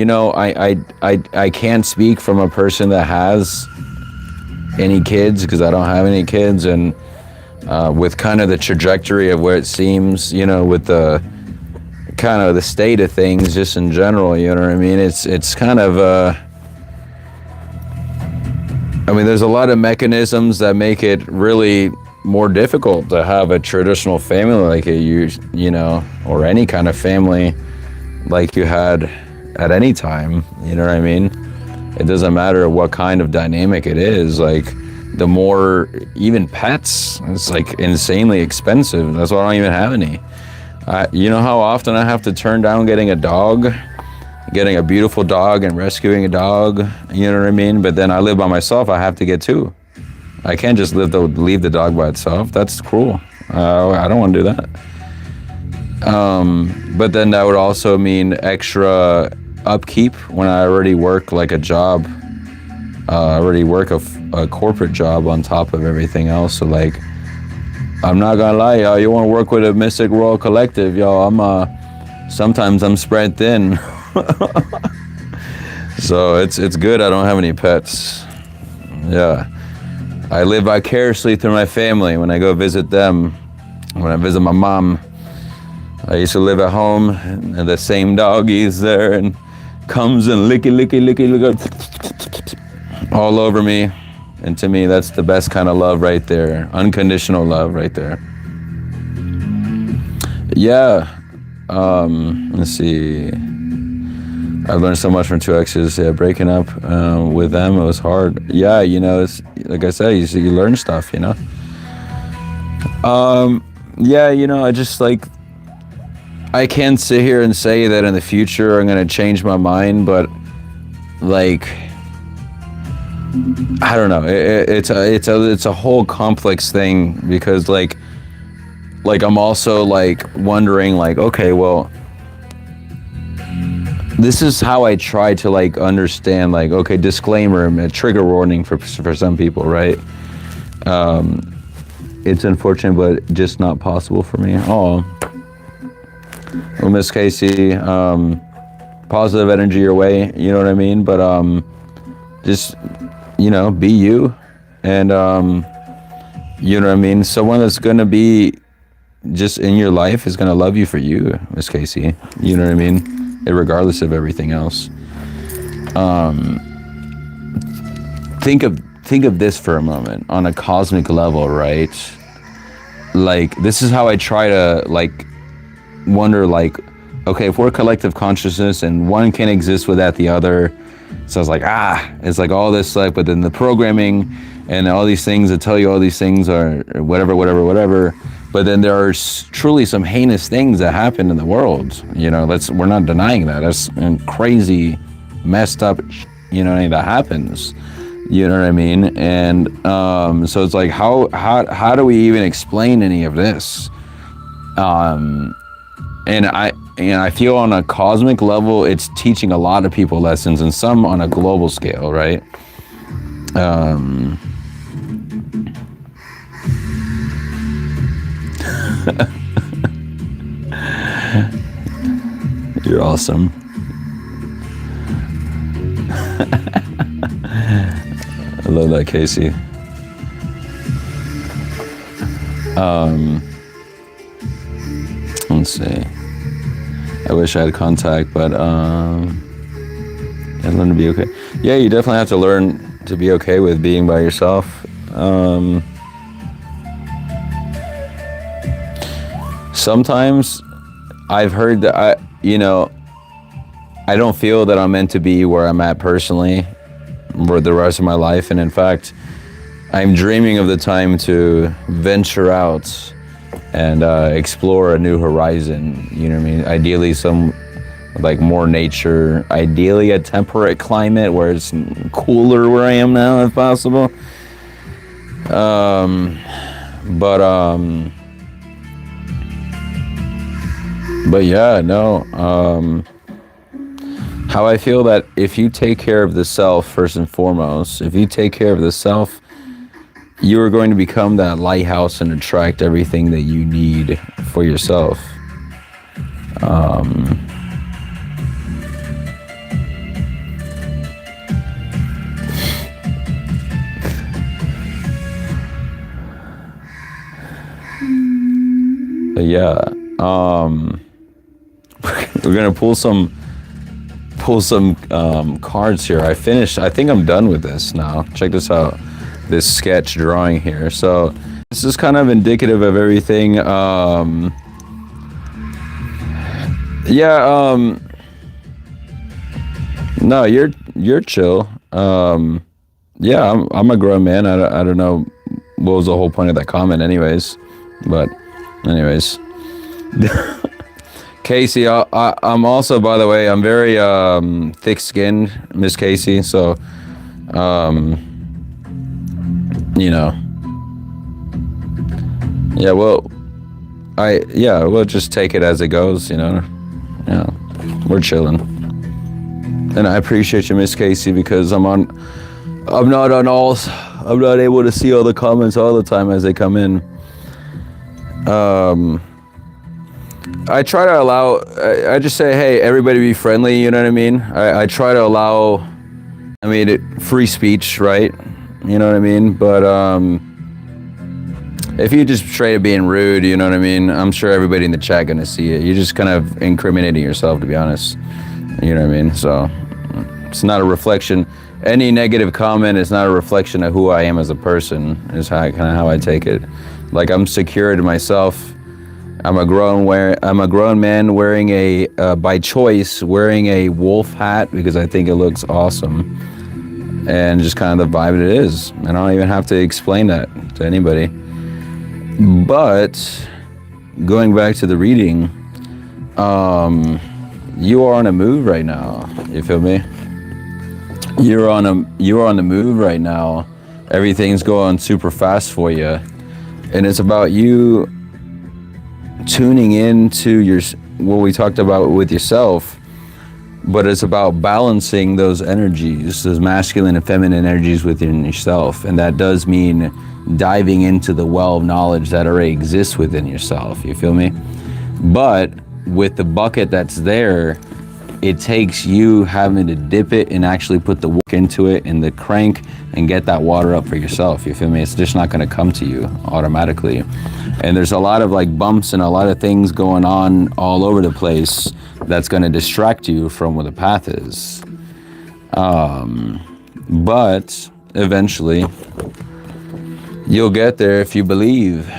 I can't speak from a person that has any kids, because I don't have any kids, and with kind of the trajectory of where it seems, with the kind of the state of things just in general, you know what I mean? It's kind of there's a lot of mechanisms that make it really more difficult to have a traditional family like or any kind of family like you had at any time, you know what I mean? It doesn't matter what kind of dynamic it is, like the more, even pets, it's like insanely expensive. That's why I don't even have any. You know how often I have to turn down getting a beautiful dog and rescuing a dog, you know what I mean? But then I live by myself, I have to get two. I can't just leave the dog by itself. That's cruel. I don't want to do that. But then that would also mean extra upkeep when I already work like a job. I already work a corporate job on top of everything else. So like, I'm not gonna lie, y'all. You want to work with a Mystic Royal Collective, y'all? Sometimes I'm spread thin. So it's good I don't have any pets. Yeah. I live vicariously through my family when I go visit them. When I visit my mom, I used to live at home, and the same doggy's there and comes and licky all over me. And to me, that's the best kind of love right there. Unconditional love right there. Yeah. Let's see. I've learned so much from two exes. Yeah, breaking up with them, it was hard. Yeah, it's like I said, you learn stuff, Yeah, I just like, I can't sit here and say that in the future I'm gonna change my mind, but like, I don't know. It's a whole complex thing, because like I'm also like wondering, like, okay, well, this is how I try to like understand, like, okay, disclaimer, a trigger warning for some people, right? It's unfortunate, but just not possible for me. Oh, well, Miss Casey, positive energy your way, you know what I mean? But just, be you, and you know what I mean? Someone that's gonna be just in your life is gonna love you for you, Miss Casey. You know what I mean? Regardless of everything else. Think of this for a moment on a cosmic level, right? Like, this is how I try to like wonder, like, okay, if we're collective consciousness and one can exist without the other, so it's like, it's like all this, like, but then the programming and all these things that tell you all these things are whatever. But then there are truly some heinous things that happen in the world. We're not denying that. That's crazy, messed up, that happens. You know what I mean? And so it's like, how do we even explain any of this? And I feel on a cosmic level, it's teaching a lot of people lessons, and some on a global scale, right? You're awesome. I love that, Casey. Let's see. I wish I had contact, but I learned to be okay. Yeah, you definitely have to learn to be okay with being by yourself. Sometimes I've heard that I don't feel that I'm meant to be where I'm at personally for the rest of my life. And in fact, I'm dreaming of the time to venture out and explore a new horizon. You know what I mean? Ideally some like more nature, ideally a temperate climate where it's cooler where I am now if possible. But yeah, no. How I feel that if you take care of the self first and foremost, if you take care of the self, you are going to become that lighthouse and attract everything that you need for yourself. But yeah, we're gonna pull some cards here. I think I'm done with this now. Check this out, this sketch drawing here. So this is kind of indicative of everything. No, you're chill. Yeah, I'm a grown man. I don't know what was the whole point of that comment anyways, but anyways. Casey, I'm also, by the way, I'm very thick-skinned, Miss Casey, so you know, yeah, we'll just take it as it goes, you know. Yeah, we're chilling. And I appreciate you, Miss Casey, because I'm not able to see all the comments all the time as they come in. I try to allow, I just say, hey, everybody be friendly, you know what I mean? I try to allow, free speech, right? You know what I mean? But if you just straight up being rude, you know what I mean? I'm sure everybody in the chat gonna see it. You're just kind of incriminating yourself, to be honest. You know what I mean? So it's not a reflection. Any negative comment is not a reflection of who I am as a person, is kind of how I take it. Like, I'm secure in myself. I'm a grown man wearing by choice, wearing a wolf hat because I think it looks awesome. And just kind of the vibe it is. And I don't even have to explain that to anybody. But going back to the reading, you are on a move right now. You feel me? You're on the move right now. Everything's going super fast for you. And it's about you tuning into what we talked about with yourself, but it's about balancing those energies, those masculine and feminine energies within yourself. And that does mean diving into the well of knowledge that already exists within yourself. You feel me? But with the bucket that's there, it takes you having to dip it and actually put the work into it and the crank and get that water up for yourself. You feel me? It's just not going to come to you automatically. And there's a lot of like bumps and a lot of things going on all over the place that's going to distract you from where the path is. But eventually you'll get there if you believe.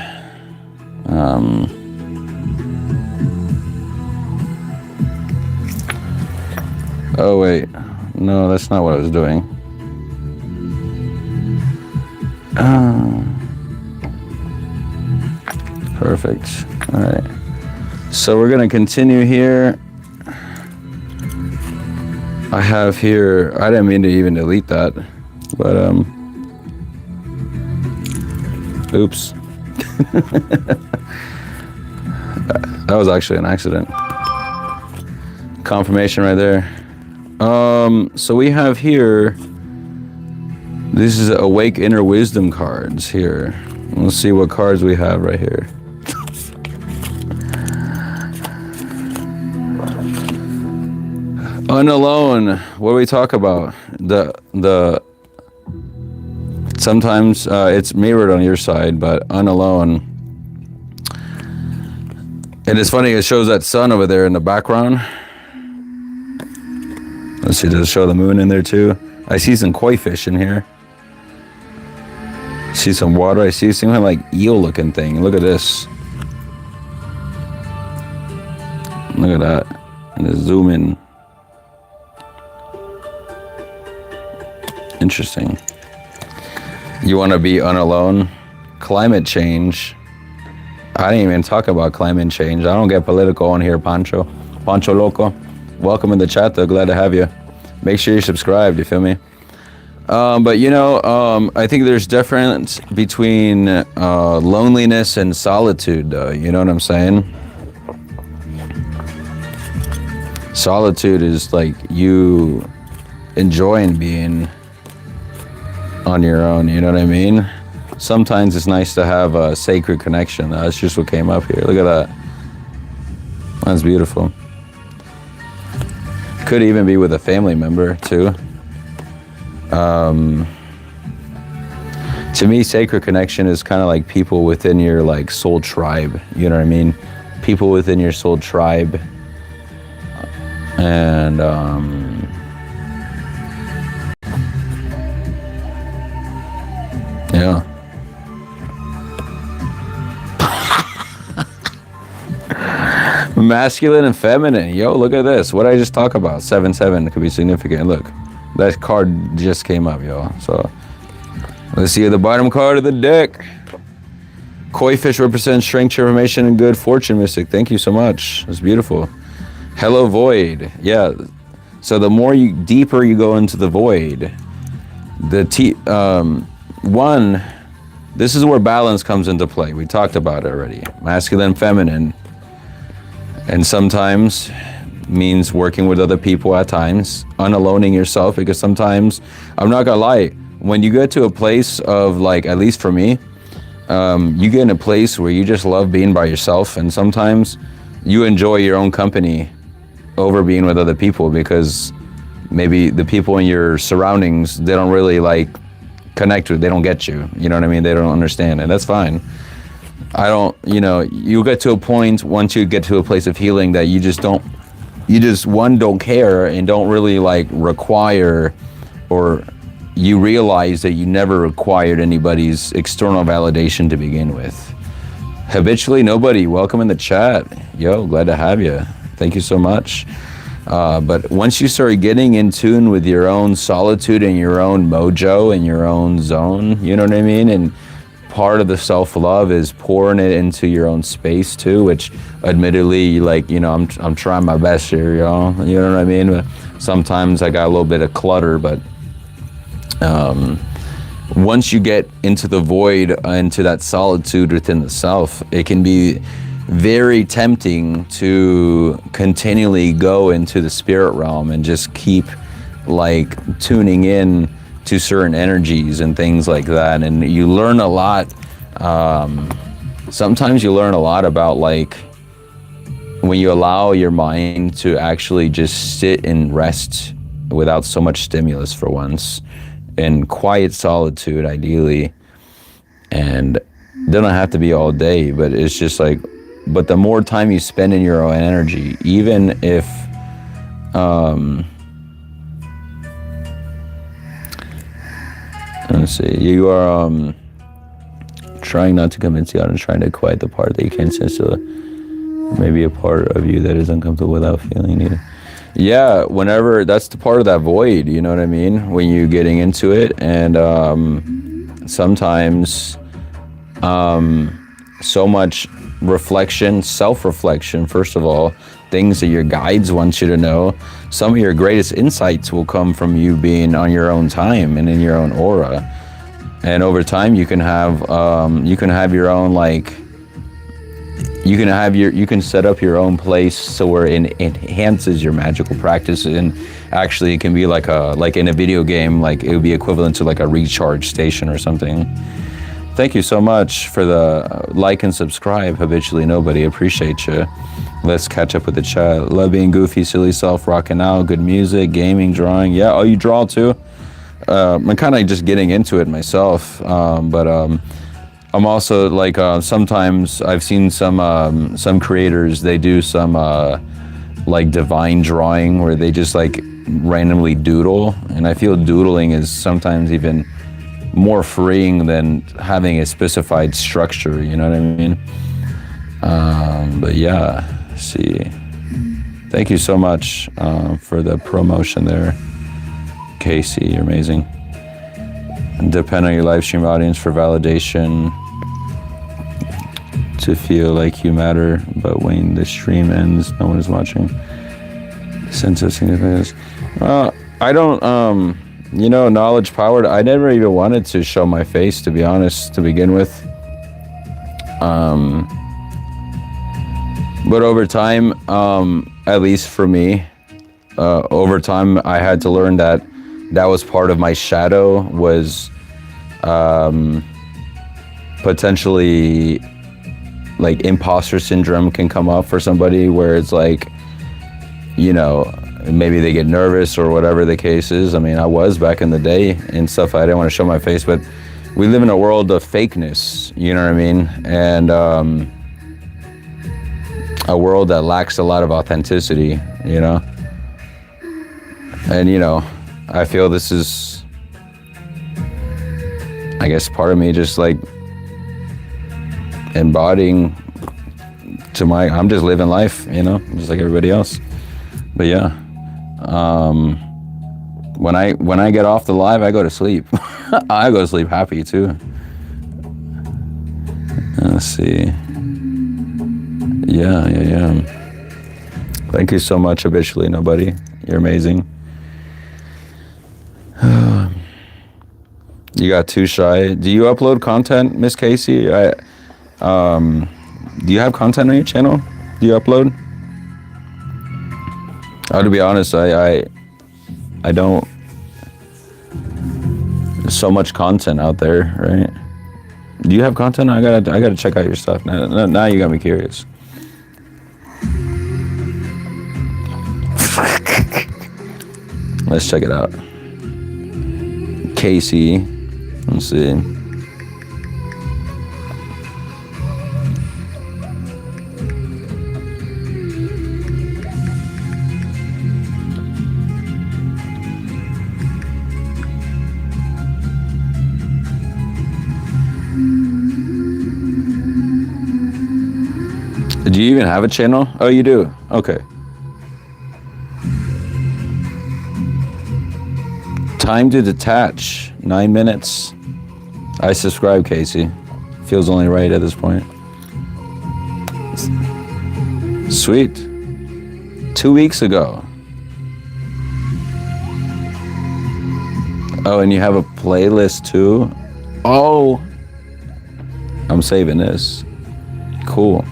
Oh wait, no, that's not what I was doing. Perfect. All right. So we're gonna continue here. I have here, I didn't mean to even delete that, but oops. That was actually an accident. Confirmation right there. So we have here, this is Awake Inner Wisdom cards here. Let's see what cards we have right here. Unalone, what do we talk about? Sometimes it's mirrored on your side, but unalone. And it's funny, it shows that sun over there in the background. Let's see, does it show the moon in there too? I see some koi fish in here. See some water. I see some kind of like eel looking thing. Look at this. Look at that. And just zoom in. Interesting. You want to be unalone? Climate change. I didn't even talk about climate change. I don't get political on here, Pancho. Pancho Loco. Welcome in the chat though, glad to have you. Make sure you're subscribed, you feel me? But you know, I think there's difference between loneliness and solitude though, you know what I'm saying? Solitude is like you enjoying being on your own, you know what I mean? Sometimes it's nice to have a sacred connection. That's just what came up here, look at that. That's beautiful. Could even be with a family member too. To me, sacred connection is kind of like people within your like soul tribe. You know what I mean? People within your soul tribe. And yeah. Masculine and feminine. Yo, look at this. What did I just talk about? 7-7 could be significant. Look, that card just came up, yo. So let's see the bottom card of the deck. Koi fish represents strength, transformation, and good fortune, Mystic. Thank you so much. It's beautiful. Hello, void. Yeah. So the more deeper you go into the void, this is where balance comes into play. We talked about it already. Masculine, feminine. And sometimes means working with other people at times, unaloning yourself, because sometimes, I'm not gonna lie, when you get to a place of like, at least for me, you get in a place where you just love being by yourself, and sometimes you enjoy your own company over being with other people, because maybe the people in your surroundings, they don't really like connect with, they don't get you, you know what I mean? They don't understand, and that's fine. You get to a point, once you get to a place of healing, that you just don't care and don't really like require, or you realize that you never required anybody's external validation to begin with. Habitually nobody, welcome in the chat. Yo, glad to have you. Thank you so much. But once you start getting in tune with your own solitude and your own mojo and your own zone, you know what I mean? And part of the self-love is pouring it into your own space too, which admittedly, like, I'm trying my best here, y'all. You know what I mean? But sometimes I got a little bit of clutter, but once you get into the void, into that solitude within the self, it can be very tempting to continually go into the spirit realm and just keep like tuning in to certain energies and things like that, and you learn a lot. Sometimes you learn a lot about like when you allow your mind to actually just sit and rest without so much stimulus for once, in quiet solitude ideally, and it doesn't have to be all day, but it's just like, but the more time you spend in your own energy, even if let's see, you are trying not to convince the audience, trying to quiet the part that you can't sense, to maybe a part of you that is uncomfortable without feeling it. Yeah, whenever, that's the part of that void, you know what I mean? When you're getting into it, and sometimes so much reflection, self-reflection, first of all, things that your guides want you to know. Some of your greatest insights will come from you being on your own time and in your own aura. And over time, you can have your own, like, you can set up your own place so where it enhances your magical practice, and actually it can be like in a video game, like it would be equivalent to like a recharge station or something. Thank you so much for the like and subscribe, Habitually Nobody. Appreciate you. Let's catch up with the chat. Love being goofy, silly self, rocking out, good music, gaming, drawing. Yeah, oh, you draw too? I'm kind of just getting into it myself, but I'm also like, sometimes I've seen some creators, they do some like divine drawing where they just like randomly doodle, and I feel doodling is sometimes even more freeing than having a specified structure, you know what I mean? But yeah, see. Thank you so much for the promotion there, Casey, you're amazing. And depend on your live stream audience for validation to feel like you matter, but when the stream ends, no one is watching. Sense of significance. I don't, knowledge powered. I never even wanted to show my face, to be honest, to begin with. But over time, at least for me, over time, I had to learn that was part of my shadow, was potentially like imposter syndrome can come up for somebody, where it's like, you know, maybe they get nervous or whatever the case is. I mean, I was back in the day and stuff. I didn't want to show my face, but we live in a world of fakeness, you know what I mean? And a world that lacks a lot of authenticity, you know? And, you know, I feel this is, I guess, part of me just like embodying to I'm just living life, you know, just like everybody else. But yeah, when I get off the live, I go to sleep. I go to sleep happy too. Let's see. Yeah. Thank you so much, Habitually Nobody. You're amazing. You got too shy. Do you upload content, Miss Casey? Do you have content on your channel? Do you upload? To be honest, I don't. There's so much content out there, right? Do you have content? I gotta check out your stuff. Now you got me curious. Let's check it out. Casey, let's see. Do you even have a channel? Oh, you do? Okay. Time to detach, 9 minutes. I subscribe, Casey. Feels only right at this point. Sweet. 2 weeks ago. Oh, and you have a playlist too? Oh. I'm saving this. Cool.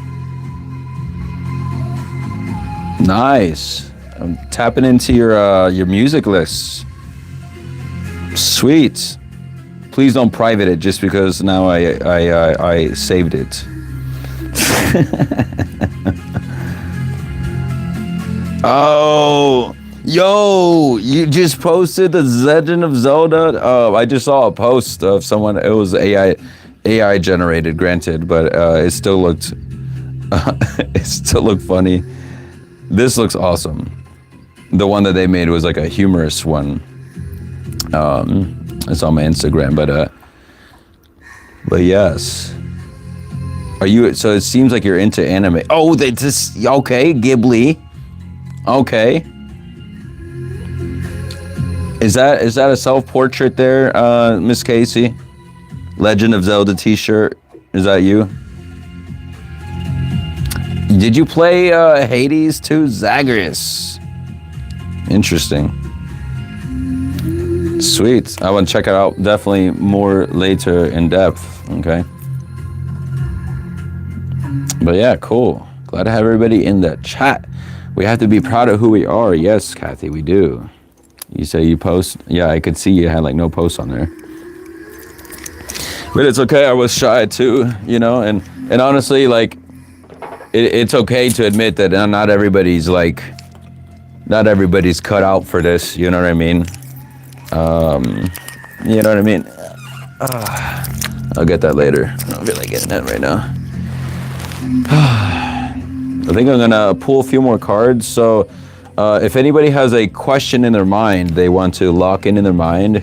Nice. I'm tapping into your music lists. Sweet. Please don't private it just because now I saved it. Oh, yo, you just posted the Legend of Zelda. I just saw a post of someone. It was AI generated, granted, but it still looked funny. This looks awesome. The one that they made was like a humorous one. It's on my Instagram, but yes. Are you? So it seems like you're into anime. Oh, they just okay, Ghibli. Okay. Is that a self-portrait there, Miss Casey? Legend of Zelda T-shirt. Is that you? Did you play Hades too? Zagreus. Interesting. Sweet. I want to check it out definitely more later in depth. Okay. But yeah, cool. Glad to have everybody in the chat. We have to be proud of who we are. Yes, Kathy, we do. You say you post? Yeah, I could see you had like no posts on there. But it's okay. I was shy too, you know, and honestly, like, it's okay to admit that not everybody's cut out for this. You know what I mean? You know what I mean? I'll get that later. I don't feel like getting that right now. I think I'm gonna pull a few more cards. So if anybody has a question in their mind, they want to lock in their mind,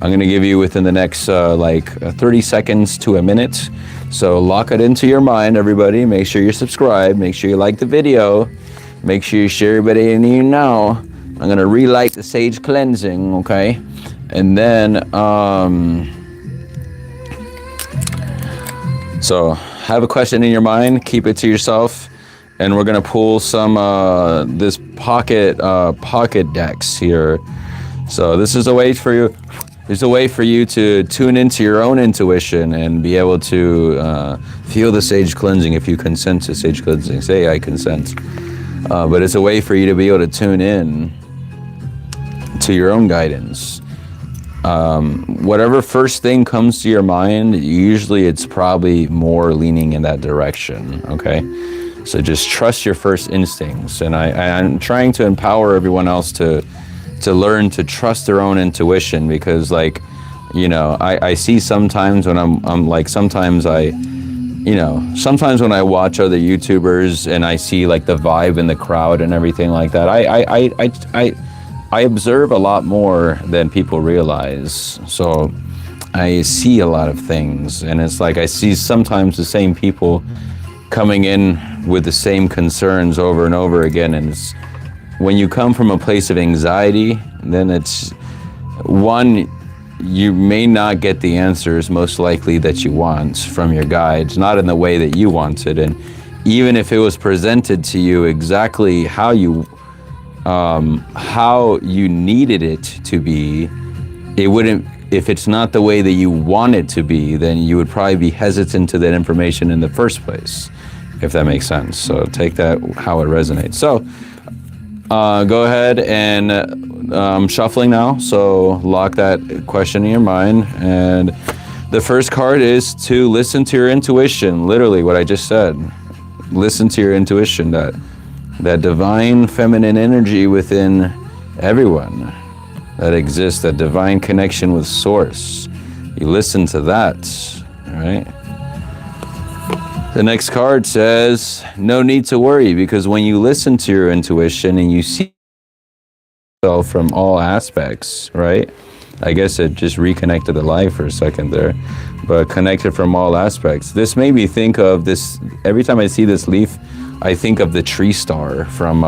I'm gonna give you within the next 30 seconds to a minute. So lock it into your mind, everybody. Make sure you're subscribed. Make sure you like the video. Make sure you share everybody in you now. I'm gonna relight the sage cleansing, okay? And then, so have a question in your mind, keep it to yourself, and we're gonna pull some this pocket decks here. So this is a way for you. There's a way for you to tune into your own intuition and be able to feel the sage cleansing if you consent to sage cleansing. Say I consent. But it's a way for you to be able to tune in to your own guidance. Whatever first thing comes to your mind, usually it's probably more leaning in that direction, okay? So just trust your first instincts. And I'm trying to empower everyone else to learn to trust their own intuition, because like, you know, I see sometimes when I'm like, sometimes when I watch other YouTubers and I see like the vibe in the crowd and everything like that, I observe a lot more than people realize. So I see a lot of things, and it's like I see sometimes the same people coming in with the same concerns over and over again. And it's when you come from a place of anxiety, then it's one, you may not get the answers most likely that you want from your guides, not in the way that you want it. And even if it was presented to you exactly how you needed it to be, it wouldn't, if it's not the way that you want it to be, then you would probably be hesitant to that information in the first place, if that makes sense. So take that how it resonates. So go ahead and I'm shuffling now, so lock that question in your mind. And the first card is to listen to your intuition, literally what I just said. Listen to your intuition, that divine feminine energy within everyone that exists, that divine connection with source. You listen to that, all right? The next card says, no need to worry, because when you listen to your intuition and you see yourself from all aspects, right? I guess it just reconnected the life for a second there, but connected from all aspects. This made me think of this, every time I see this leaf, I think of the tree star from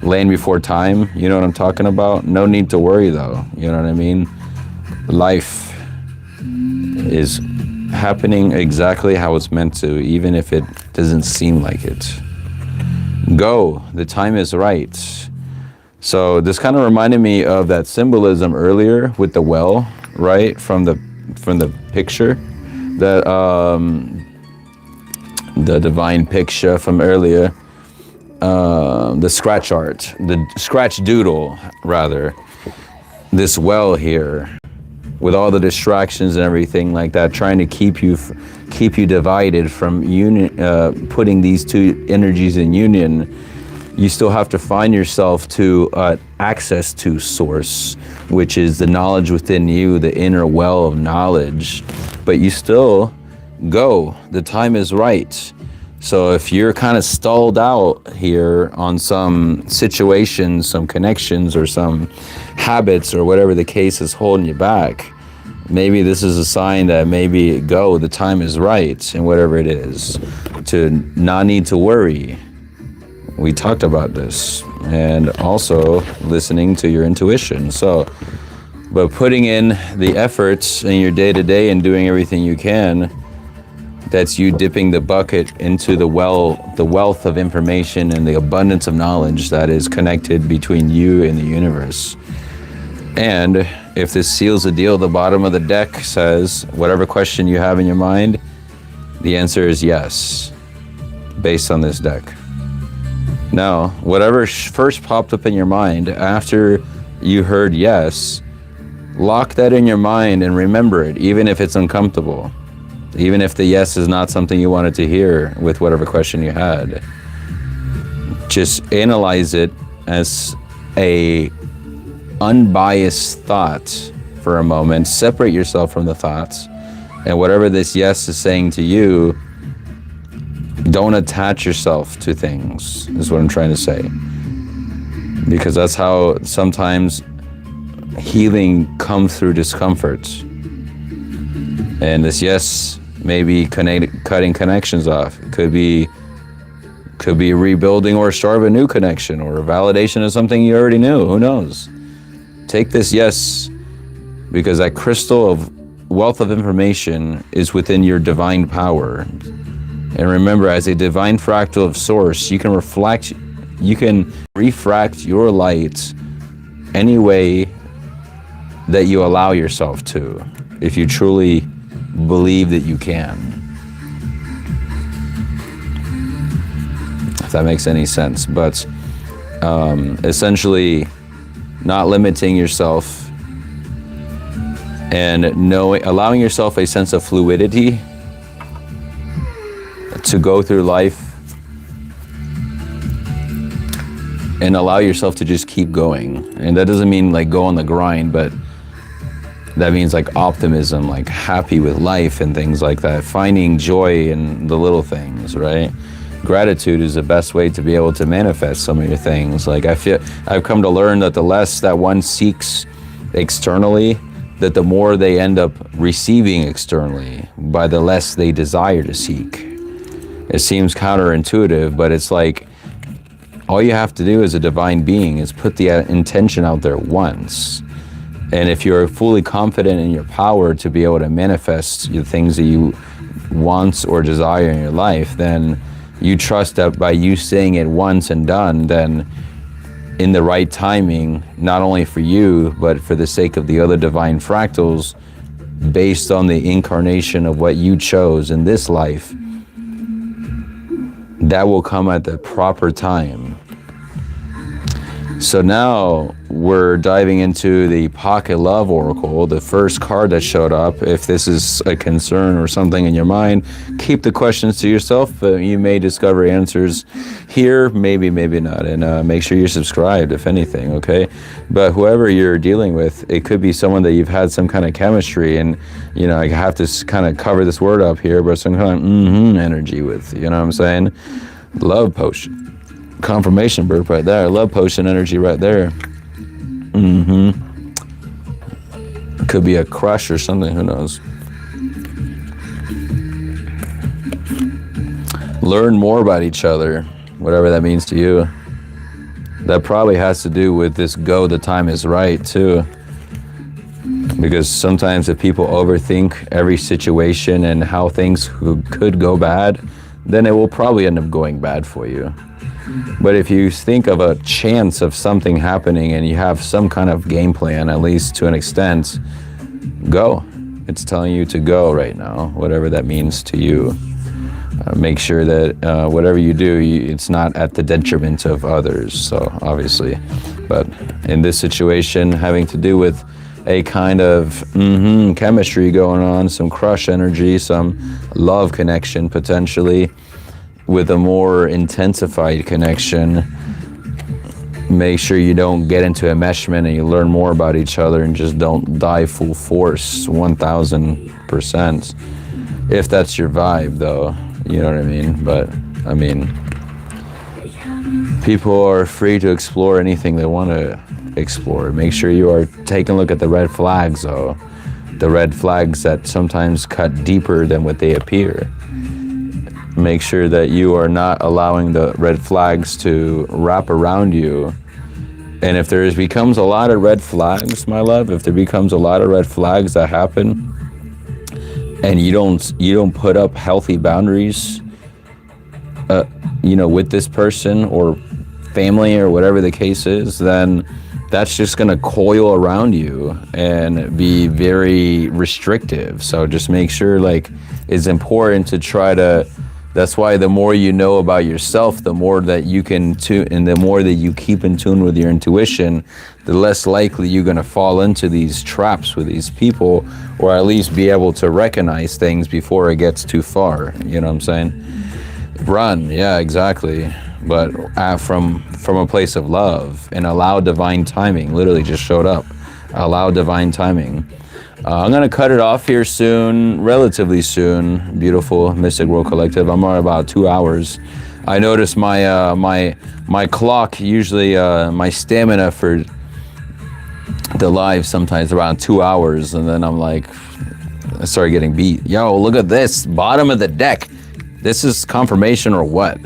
Land Before Time. You know what I'm talking about? No need to worry though, you know what I mean? Life is happening exactly how it's meant to, even if it doesn't seem like it. Go, the time is right. So this kind of reminded me of that symbolism earlier with the well, right? From the picture, that the divine picture from earlier, the scratch art, the scratch doodle rather, this well here with all the distractions and everything like that, trying to keep you divided from putting these two energies in union. You still have to find yourself to access to source, which is the knowledge within you, the inner well of knowledge. But you still go, the time is right. So if you're kind of stalled out here on some situations, some connections, or some habits, or whatever the case is holding you back, maybe this is a sign that maybe go, the time is right, and whatever it is, to not need to worry. We talked about this, and also listening to your intuition. So, but putting in the efforts in your day-to-day and doing everything you can, that's you dipping the bucket into the wealth of information and the abundance of knowledge that is connected between you and the universe. And if this seals the deal, the bottom of the deck says, whatever question you have in your mind, the answer is yes, based on this deck. Now, whatever first popped up in your mind after you heard yes, lock that in your mind and remember it, even if it's uncomfortable. Even if the yes is not something you wanted to hear with whatever question you had. Just analyze it as a unbiased thought for a moment. Separate yourself from the thoughts. And whatever this yes is saying to you, don't attach yourself to things, is what I'm trying to say. Because that's how sometimes healing comes through discomfort. And this yes may be cutting connections off. It could be rebuilding or start of a new connection, or a validation of something you already knew. Who knows? Take this yes, because that crystal of wealth of information is within your divine power. And remember, as a divine fractal of source, you can refract your light any way that you allow yourself to, if you truly believe that you can. If that makes any sense. But essentially, not limiting yourself and allowing yourself a sense of fluidity to go through life, and allow yourself to just keep going. And that doesn't mean like go on the grind, but that means like optimism, like happy with life and things like that, finding joy in the little things, right? Gratitude is the best way to be able to manifest some of your things. Like I've come to learn that the less that one seeks externally, that the more they end up receiving externally by the less they desire to seek. It seems counterintuitive, but it's like all you have to do as a divine being is put the intention out there once. And if you're fully confident in your power to be able to manifest the things that you want or desire in your life, then you trust that by you saying it once and done, then in the right timing, not only for you, but for the sake of the other divine fractals, based on the incarnation of what you chose in this life, that will come at the proper time. So now we're diving into the Pocket Love Oracle, the first card that showed up. If this is a concern or something in your mind, keep the questions to yourself. You may discover answers here, maybe not. And make sure you're subscribed, if anything, okay? But whoever you're dealing with, it could be someone that you've had some kind of chemistry, and, you know, I have to kind of cover this word up here, but some kind of energy with, you know what I'm saying? Love potion. Confirmation bird right there. Love potion energy right there. Could be a crush or something, who knows. Learn more about each other, whatever that means to you. That probably has to do with this go, the time is right too. Because sometimes if people overthink every situation and how things could go bad, then it will probably end up going bad for you. But if you think of a chance of something happening and you have some kind of game plan, at least to an extent, go. It's telling you to go right now, whatever that means to you. Make sure that whatever you do, it's not at the detriment of others, so obviously. But in this situation, having to do with a kind of chemistry going on, some crush energy, some love connection potentially, with a more intensified connection, make sure you don't get into enmeshment and you learn more about each other and just don't die full force 1000%. If that's your vibe though, you know what I mean? But I mean, people are free to explore anything they want to explore. Make sure you are taking a look at the red flags though. The red flags that sometimes cut deeper than what they appear. Make sure that you are not allowing the red flags to wrap around you. And if there becomes a lot of red flags, my love, if there becomes a lot of red flags that happen, and you don't put up healthy boundaries, you know, with this person or family or whatever the case is, then that's just gonna coil around you and be very restrictive. So just make sure, like, it's important to try to. That's why the more you know about yourself, the more that you can tune, and the more that you keep in tune with your intuition, the less likely you're going to fall into these traps with these people, or at least be able to recognize things before it gets too far. You know what I'm saying? Run, yeah, exactly. But from a place of love, and allow divine timing. Literally just showed up. Allow divine timing. I'm going to cut it off here soon, relatively soon. Beautiful Mystic World Collective. I'm on about 2 hours. I noticed my my clock, usually my stamina for the live sometimes around 2 hours, and then I'm like, I started getting beat. Yo, look at this, bottom of the deck. This is confirmation or what?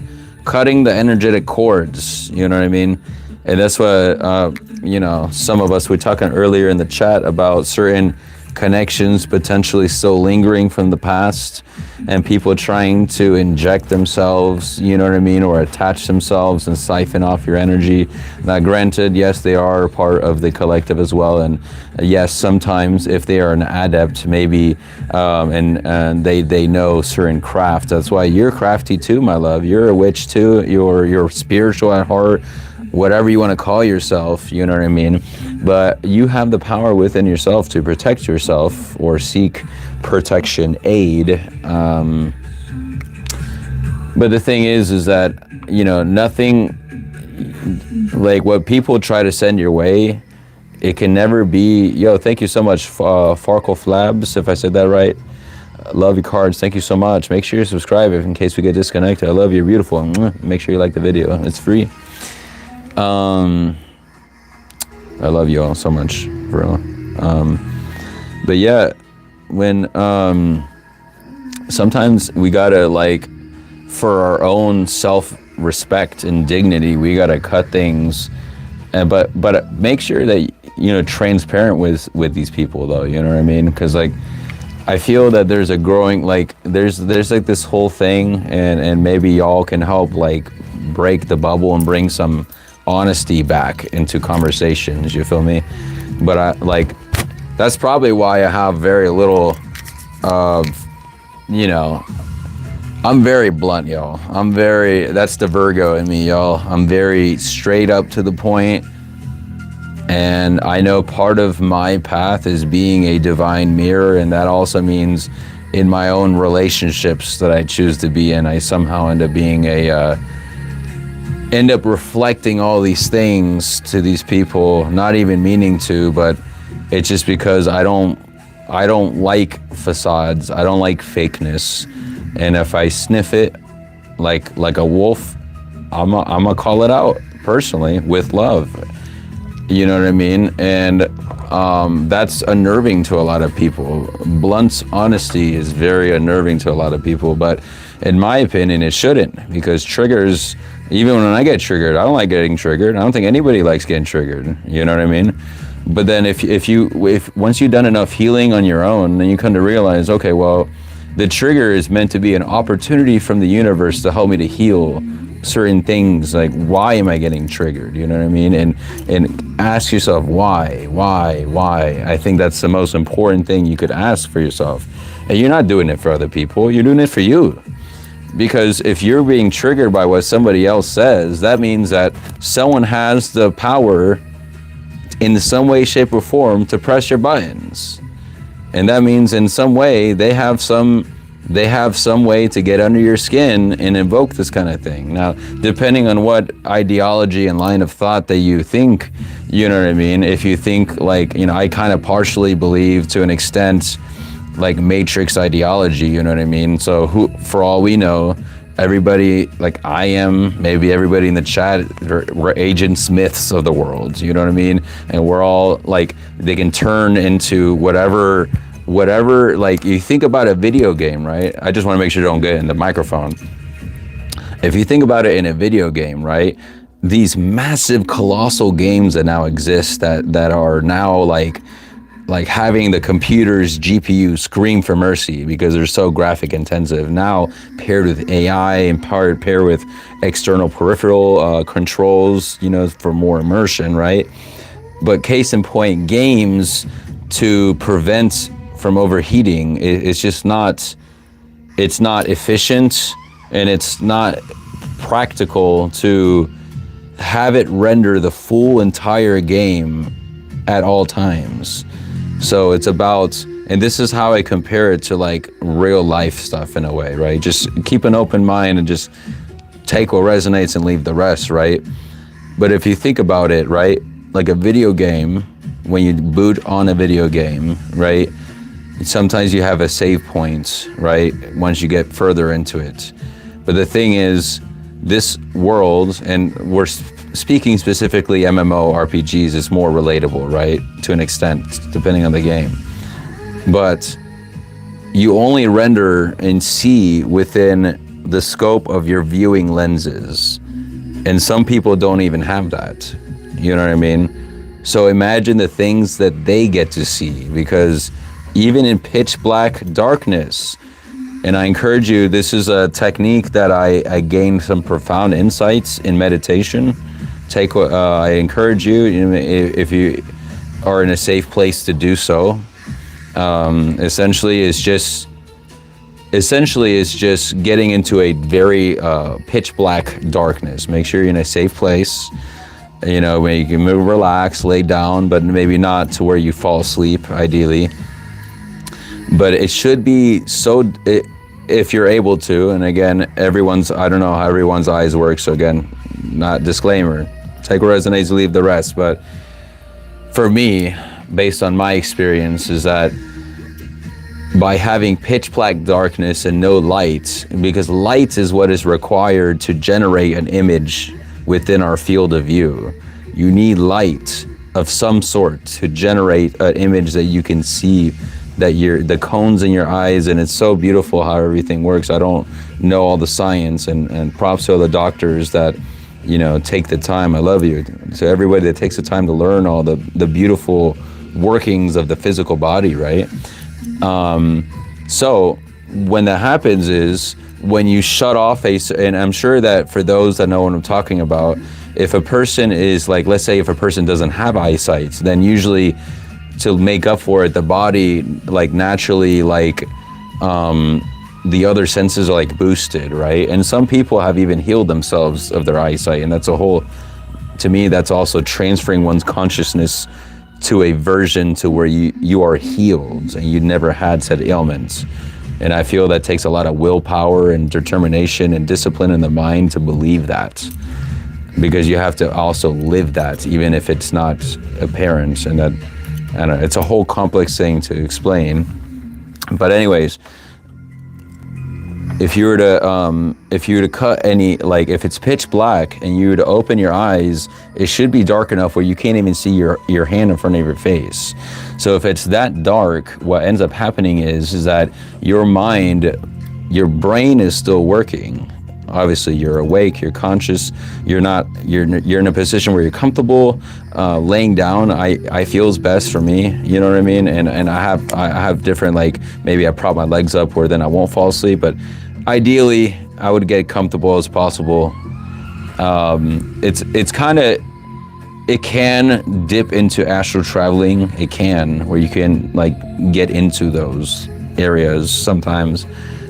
Cutting the energetic cords, you know what I mean? And that's what, you know, some of us were talking earlier in the chat about certain connections potentially still lingering from the past, and people trying to inject themselves, you know what I mean, or attach themselves and siphon off your energy. Now granted, yes, they are a part of the collective as well, and yes, sometimes if they are an adept, maybe and they know certain craft. That's why you're crafty too, my love. You're a witch too. You're spiritual at heart. whatever you want to call yourself, you know what I mean? But you have the power within yourself to protect yourself or seek protection aid. But the thing is that, you know, nothing, like what people try to send your way, it can never be, yo, thank you so much, Farkle Flabs, if I said that right. Love your cards, thank you so much. Make sure you subscribe in case we get disconnected. I love you, you're beautiful. Make sure you like the video, it's free. I love you all so much, for real. But yeah, when, sometimes we gotta, like, for our own self-respect and dignity, we gotta cut things, but make sure that, you know, transparent with these people, though, you know what I mean? Because, like, I feel that there's a growing, like, there's like this whole thing, and maybe y'all can help, like, break the bubble and bring some honesty back into conversations, you feel me? But that's probably why I have very little of, you know, I'm very blunt, y'all. That's the Virgo in me, y'all. I'm very straight up to the point. And I know part of my path is being a divine mirror, and that also means in my own relationships that I choose to be in, I somehow end up being end up reflecting all these things to these people, not even meaning to, but it's just because I don't like facades. I don't like fakeness. And if I sniff it like a wolf, I'm gonna call it out personally with love. You know what I mean? And that's unnerving to a lot of people. Blunt honesty is very unnerving to a lot of people, but in my opinion, it shouldn't, because triggers, even when I get triggered, I don't like getting triggered. I don't think anybody likes getting triggered. You know what I mean? But then if once you've done enough healing on your own, then you come to realize, okay, well, the trigger is meant to be an opportunity from the universe to help me to heal certain things. Like, why am I getting triggered? You know what I mean? And ask yourself why. I think that's the most important thing you could ask for yourself. And you're not doing it for other people. You're doing it for you. Because if you're being triggered by what somebody else says, that means that someone has the power in some way, shape, or form to press your buttons. And that means in some way they have some way to get under your skin and invoke this kind of thing. Now, depending on what ideology and line of thought that you think, you know what I mean? If you think, like, you know, I kind of partially believe to an extent like matrix ideology, you know what I mean? So for all we know, everybody, like I am, maybe everybody in the chat, we're Agent Smiths of the world, you know what I mean? And we're all like, they can turn into whatever, like you think about a video game, right? I just want to make sure you don't get in the microphone. If you think about it in a video game, right? These massive colossal games that now exist that are now like having the computer's GPU scream for mercy because they're so graphic intensive. Now paired with AI and paired with external peripheral controls, you know, for more immersion, right? But case in point, games to prevent from overheating, it's just not, it's not efficient and it's not practical to have it render the full entire game at all times. So it's about, and this is how I compare it to like real life stuff in a way, right? Just keep an open mind and just take what resonates and leave the rest, right? But if you think about it, right? Like a video game, when you boot on a video game, right? Sometimes you have a save point, right? Once you get further into it. But the thing is, this world, and we're speaking specifically MMORPGs, is more relatable, right? To an extent, depending on the game. But you only render and see within the scope of your viewing lenses. And some people don't even have that. You know what I mean? So imagine the things that they get to see, because even in pitch black darkness, and I encourage you, this is a technique that I gained some profound insights in meditation. I encourage you, if you are in a safe place to do so. Essentially, it's just getting into a very pitch black darkness. Make sure you're in a safe place. You know, where you can move, relax, lay down, but maybe not to where you fall asleep, ideally. But it should be if you're able to, and again, I don't know how everyone's eyes work, so again, not disclaimer. Take what resonates, leave the rest. But for me, based on my experience, is that by having pitch black darkness and no light, because light is what is required to generate an image within our field of view. You need light of some sort to generate an image that you can see, that the cones in your eyes, and it's so beautiful how everything works. I don't know all the science, and props to all the doctors that, you know, take the time. I love you. So everybody that takes the time to learn all the beautiful workings of the physical body, right? So when that happens is when you shut off and I'm sure that for those that know what I'm talking about, if a person is like, let's say if a person doesn't have eyesight, then usually to make up for it, the body like naturally like, the other senses are like boosted, right? And some people have even healed themselves of their eyesight, and to me, that's also transferring one's consciousness to a version to where you are healed and you never had said ailments. And I feel that takes a lot of willpower and determination and discipline in the mind to believe that, because you have to also live that, even if it's not apparent. And that, I don't know, it's a whole complex thing to explain. But anyways, if you were to cut any, like if it's pitch black and you were to open your eyes, it should be dark enough where you can't even see your hand in front of your face. So if it's that dark, what ends up happening is that your mind, your brain is still working. Obviously you're awake, you're conscious, you're in a position where you're comfortable. Laying down, I feels best for me, you know what I mean? And I have different, like maybe I prop my legs up where then I won't fall asleep, but ideally I would get comfortable as possible. It's kind of, it can dip into astral traveling. It can, where you can like get into those areas sometimes,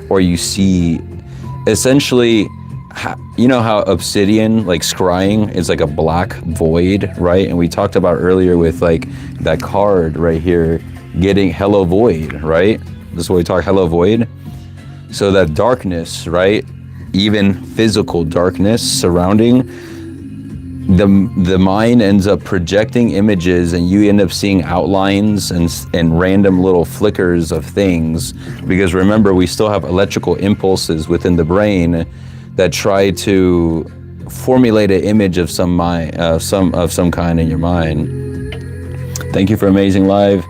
or you see essentially, you know how obsidian, like scrying, is like a black void, right? And we talked about earlier with like that card right here, getting hello void, right? This is what we talk, hello void. So that darkness, right? Even physical darkness surrounding, the mind ends up projecting images, and you end up seeing outlines and random little flickers of things, because remember, we still have electrical impulses within the brain that try to formulate an image of some kind in your mind. Thank you for amazing live.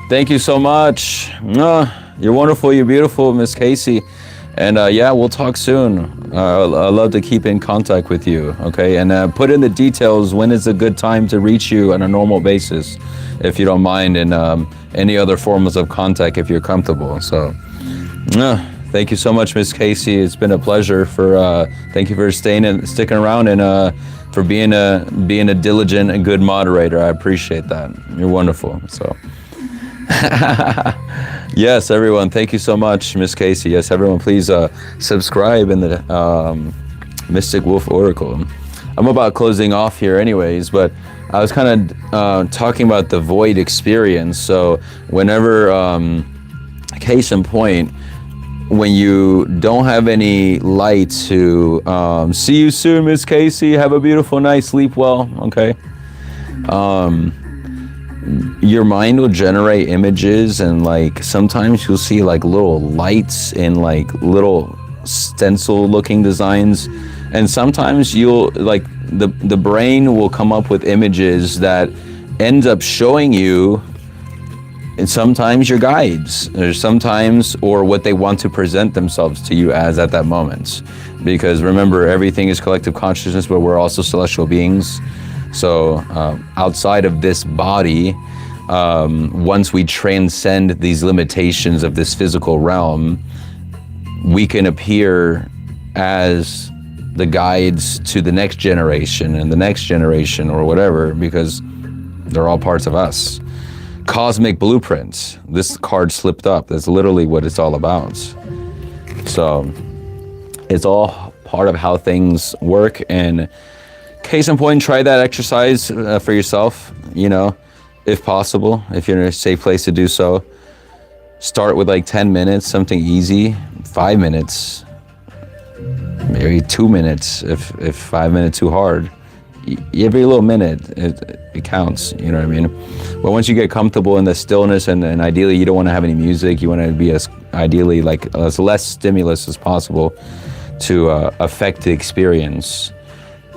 Thank you so much. You're wonderful, you're beautiful, Miss Casey. And yeah, we'll talk soon. I'd love to keep in contact with you, okay? And put in the details, when is a good time to reach you on a normal basis, if you don't mind, and any other forms of contact if you're comfortable. So, thank you so much, Miss Casey. It's been a pleasure. Thank you for sticking around, and for being a diligent and good moderator. I appreciate that. You're wonderful. So. Yes, everyone, thank you so much, Miss Casey. Yes, everyone, please subscribe in the Mystic Wolf Oracle. I'm about closing off here anyways, but I was kind of talking about the void experience. So whenever, case in point, when you don't have any light to see you soon, Miss Casey, have a beautiful night, sleep well, okay? Your mind will generate images, and like sometimes you'll see like little lights in like little stencil looking designs, and sometimes you'll like the brain will come up with images that ends up showing you, and sometimes your guides, or what they want to present themselves to you as at that moment. Because remember, everything is collective consciousness, but we're also celestial beings. So outside of this body, once we transcend these limitations of this physical realm, we can appear as the guides to the next generation and the next generation or whatever, because they're all parts of us. Cosmic blueprints. This card slipped up. That's literally what it's all about. So it's all part of how things work, and case in point, try that exercise for yourself, you know, if possible, if you're in a safe place to do so. Start with like 10 minutes, something easy, 5 minutes, maybe 2 minutes if 5 minutes too hard. Every little minute, it counts, you know what I mean? But once you get comfortable in the stillness, and ideally you don't want to have any music, you want to be ideally like as less stimulus as possible to affect the experience.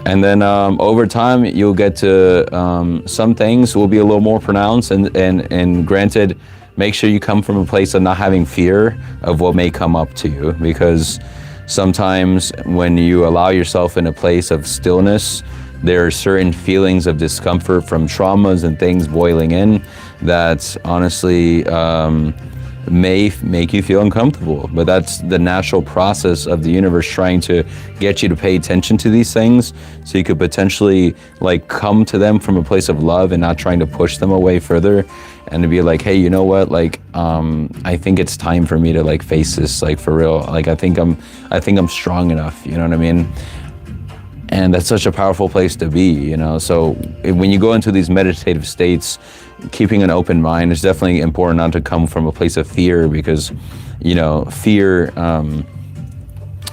And then over time, you'll get to, some things will be a little more pronounced, and granted, make sure you come from a place of not having fear of what may come up to you, because sometimes when you allow yourself in a place of stillness, there are certain feelings of discomfort from traumas and things boiling in that honestly may make you feel uncomfortable. But that's the natural process of the universe trying to get you to pay attention to these things, so you could potentially like come to them from a place of love and not trying to push them away further, and to be like, hey, you know what, like I think it's time for me to like face this, like for real. Like I think I'm strong enough, you know what I mean? And that's such a powerful place to be, you know? So when you go into these meditative states, keeping an open mind is definitely important, not to come from a place of fear, because, you know, fear,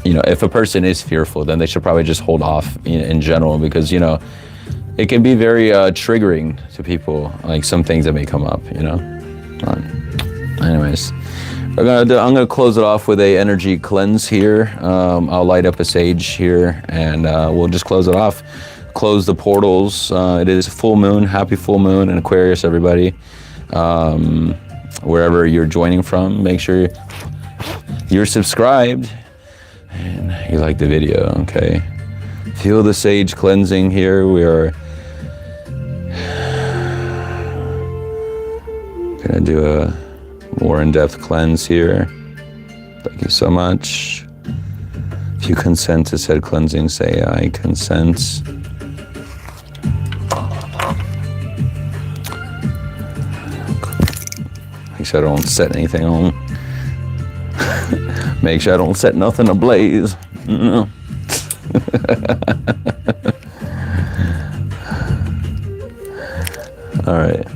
you know, if a person is fearful, then they should probably just hold off in general, because, you know, it can be very triggering to people, like some things that may come up, you know? Anyways. I'm gonna close it off with a energy cleanse here. I'll light up a sage here, and we'll just close it off. Close the portals. It is full moon. Happy full moon in Aquarius, everybody. Wherever you're joining from, make sure you're subscribed and you like the video. Okay. Feel the sage cleansing here. We are gonna do a more in-depth cleanse here. Thank you so much. If you consent to said cleansing, say I consent. Make sure I don't set anything on. Make sure I don't set nothing ablaze. All right.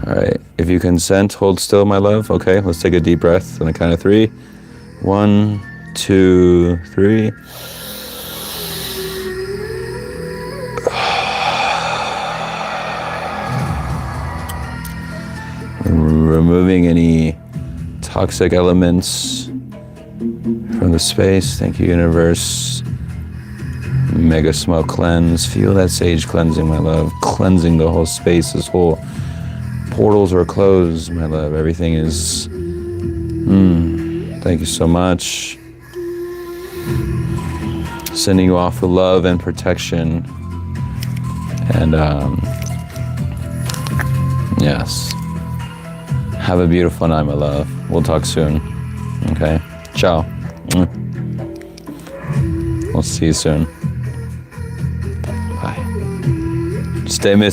All right, if you consent, hold still, my love. Okay, let's take a deep breath on the count of 3. 1, 2, 3. Removing any toxic elements from the space. Thank you, universe. Mega smoke cleanse. Feel that sage cleansing, my love. Cleansing the whole space, this whole portals are closed, my love. Everything is... Thank you so much. Sending you off with love and protection. And, yes. Have a beautiful night, my love. We'll talk soon. Okay? Ciao. We'll see you soon. Bye. Stay missing.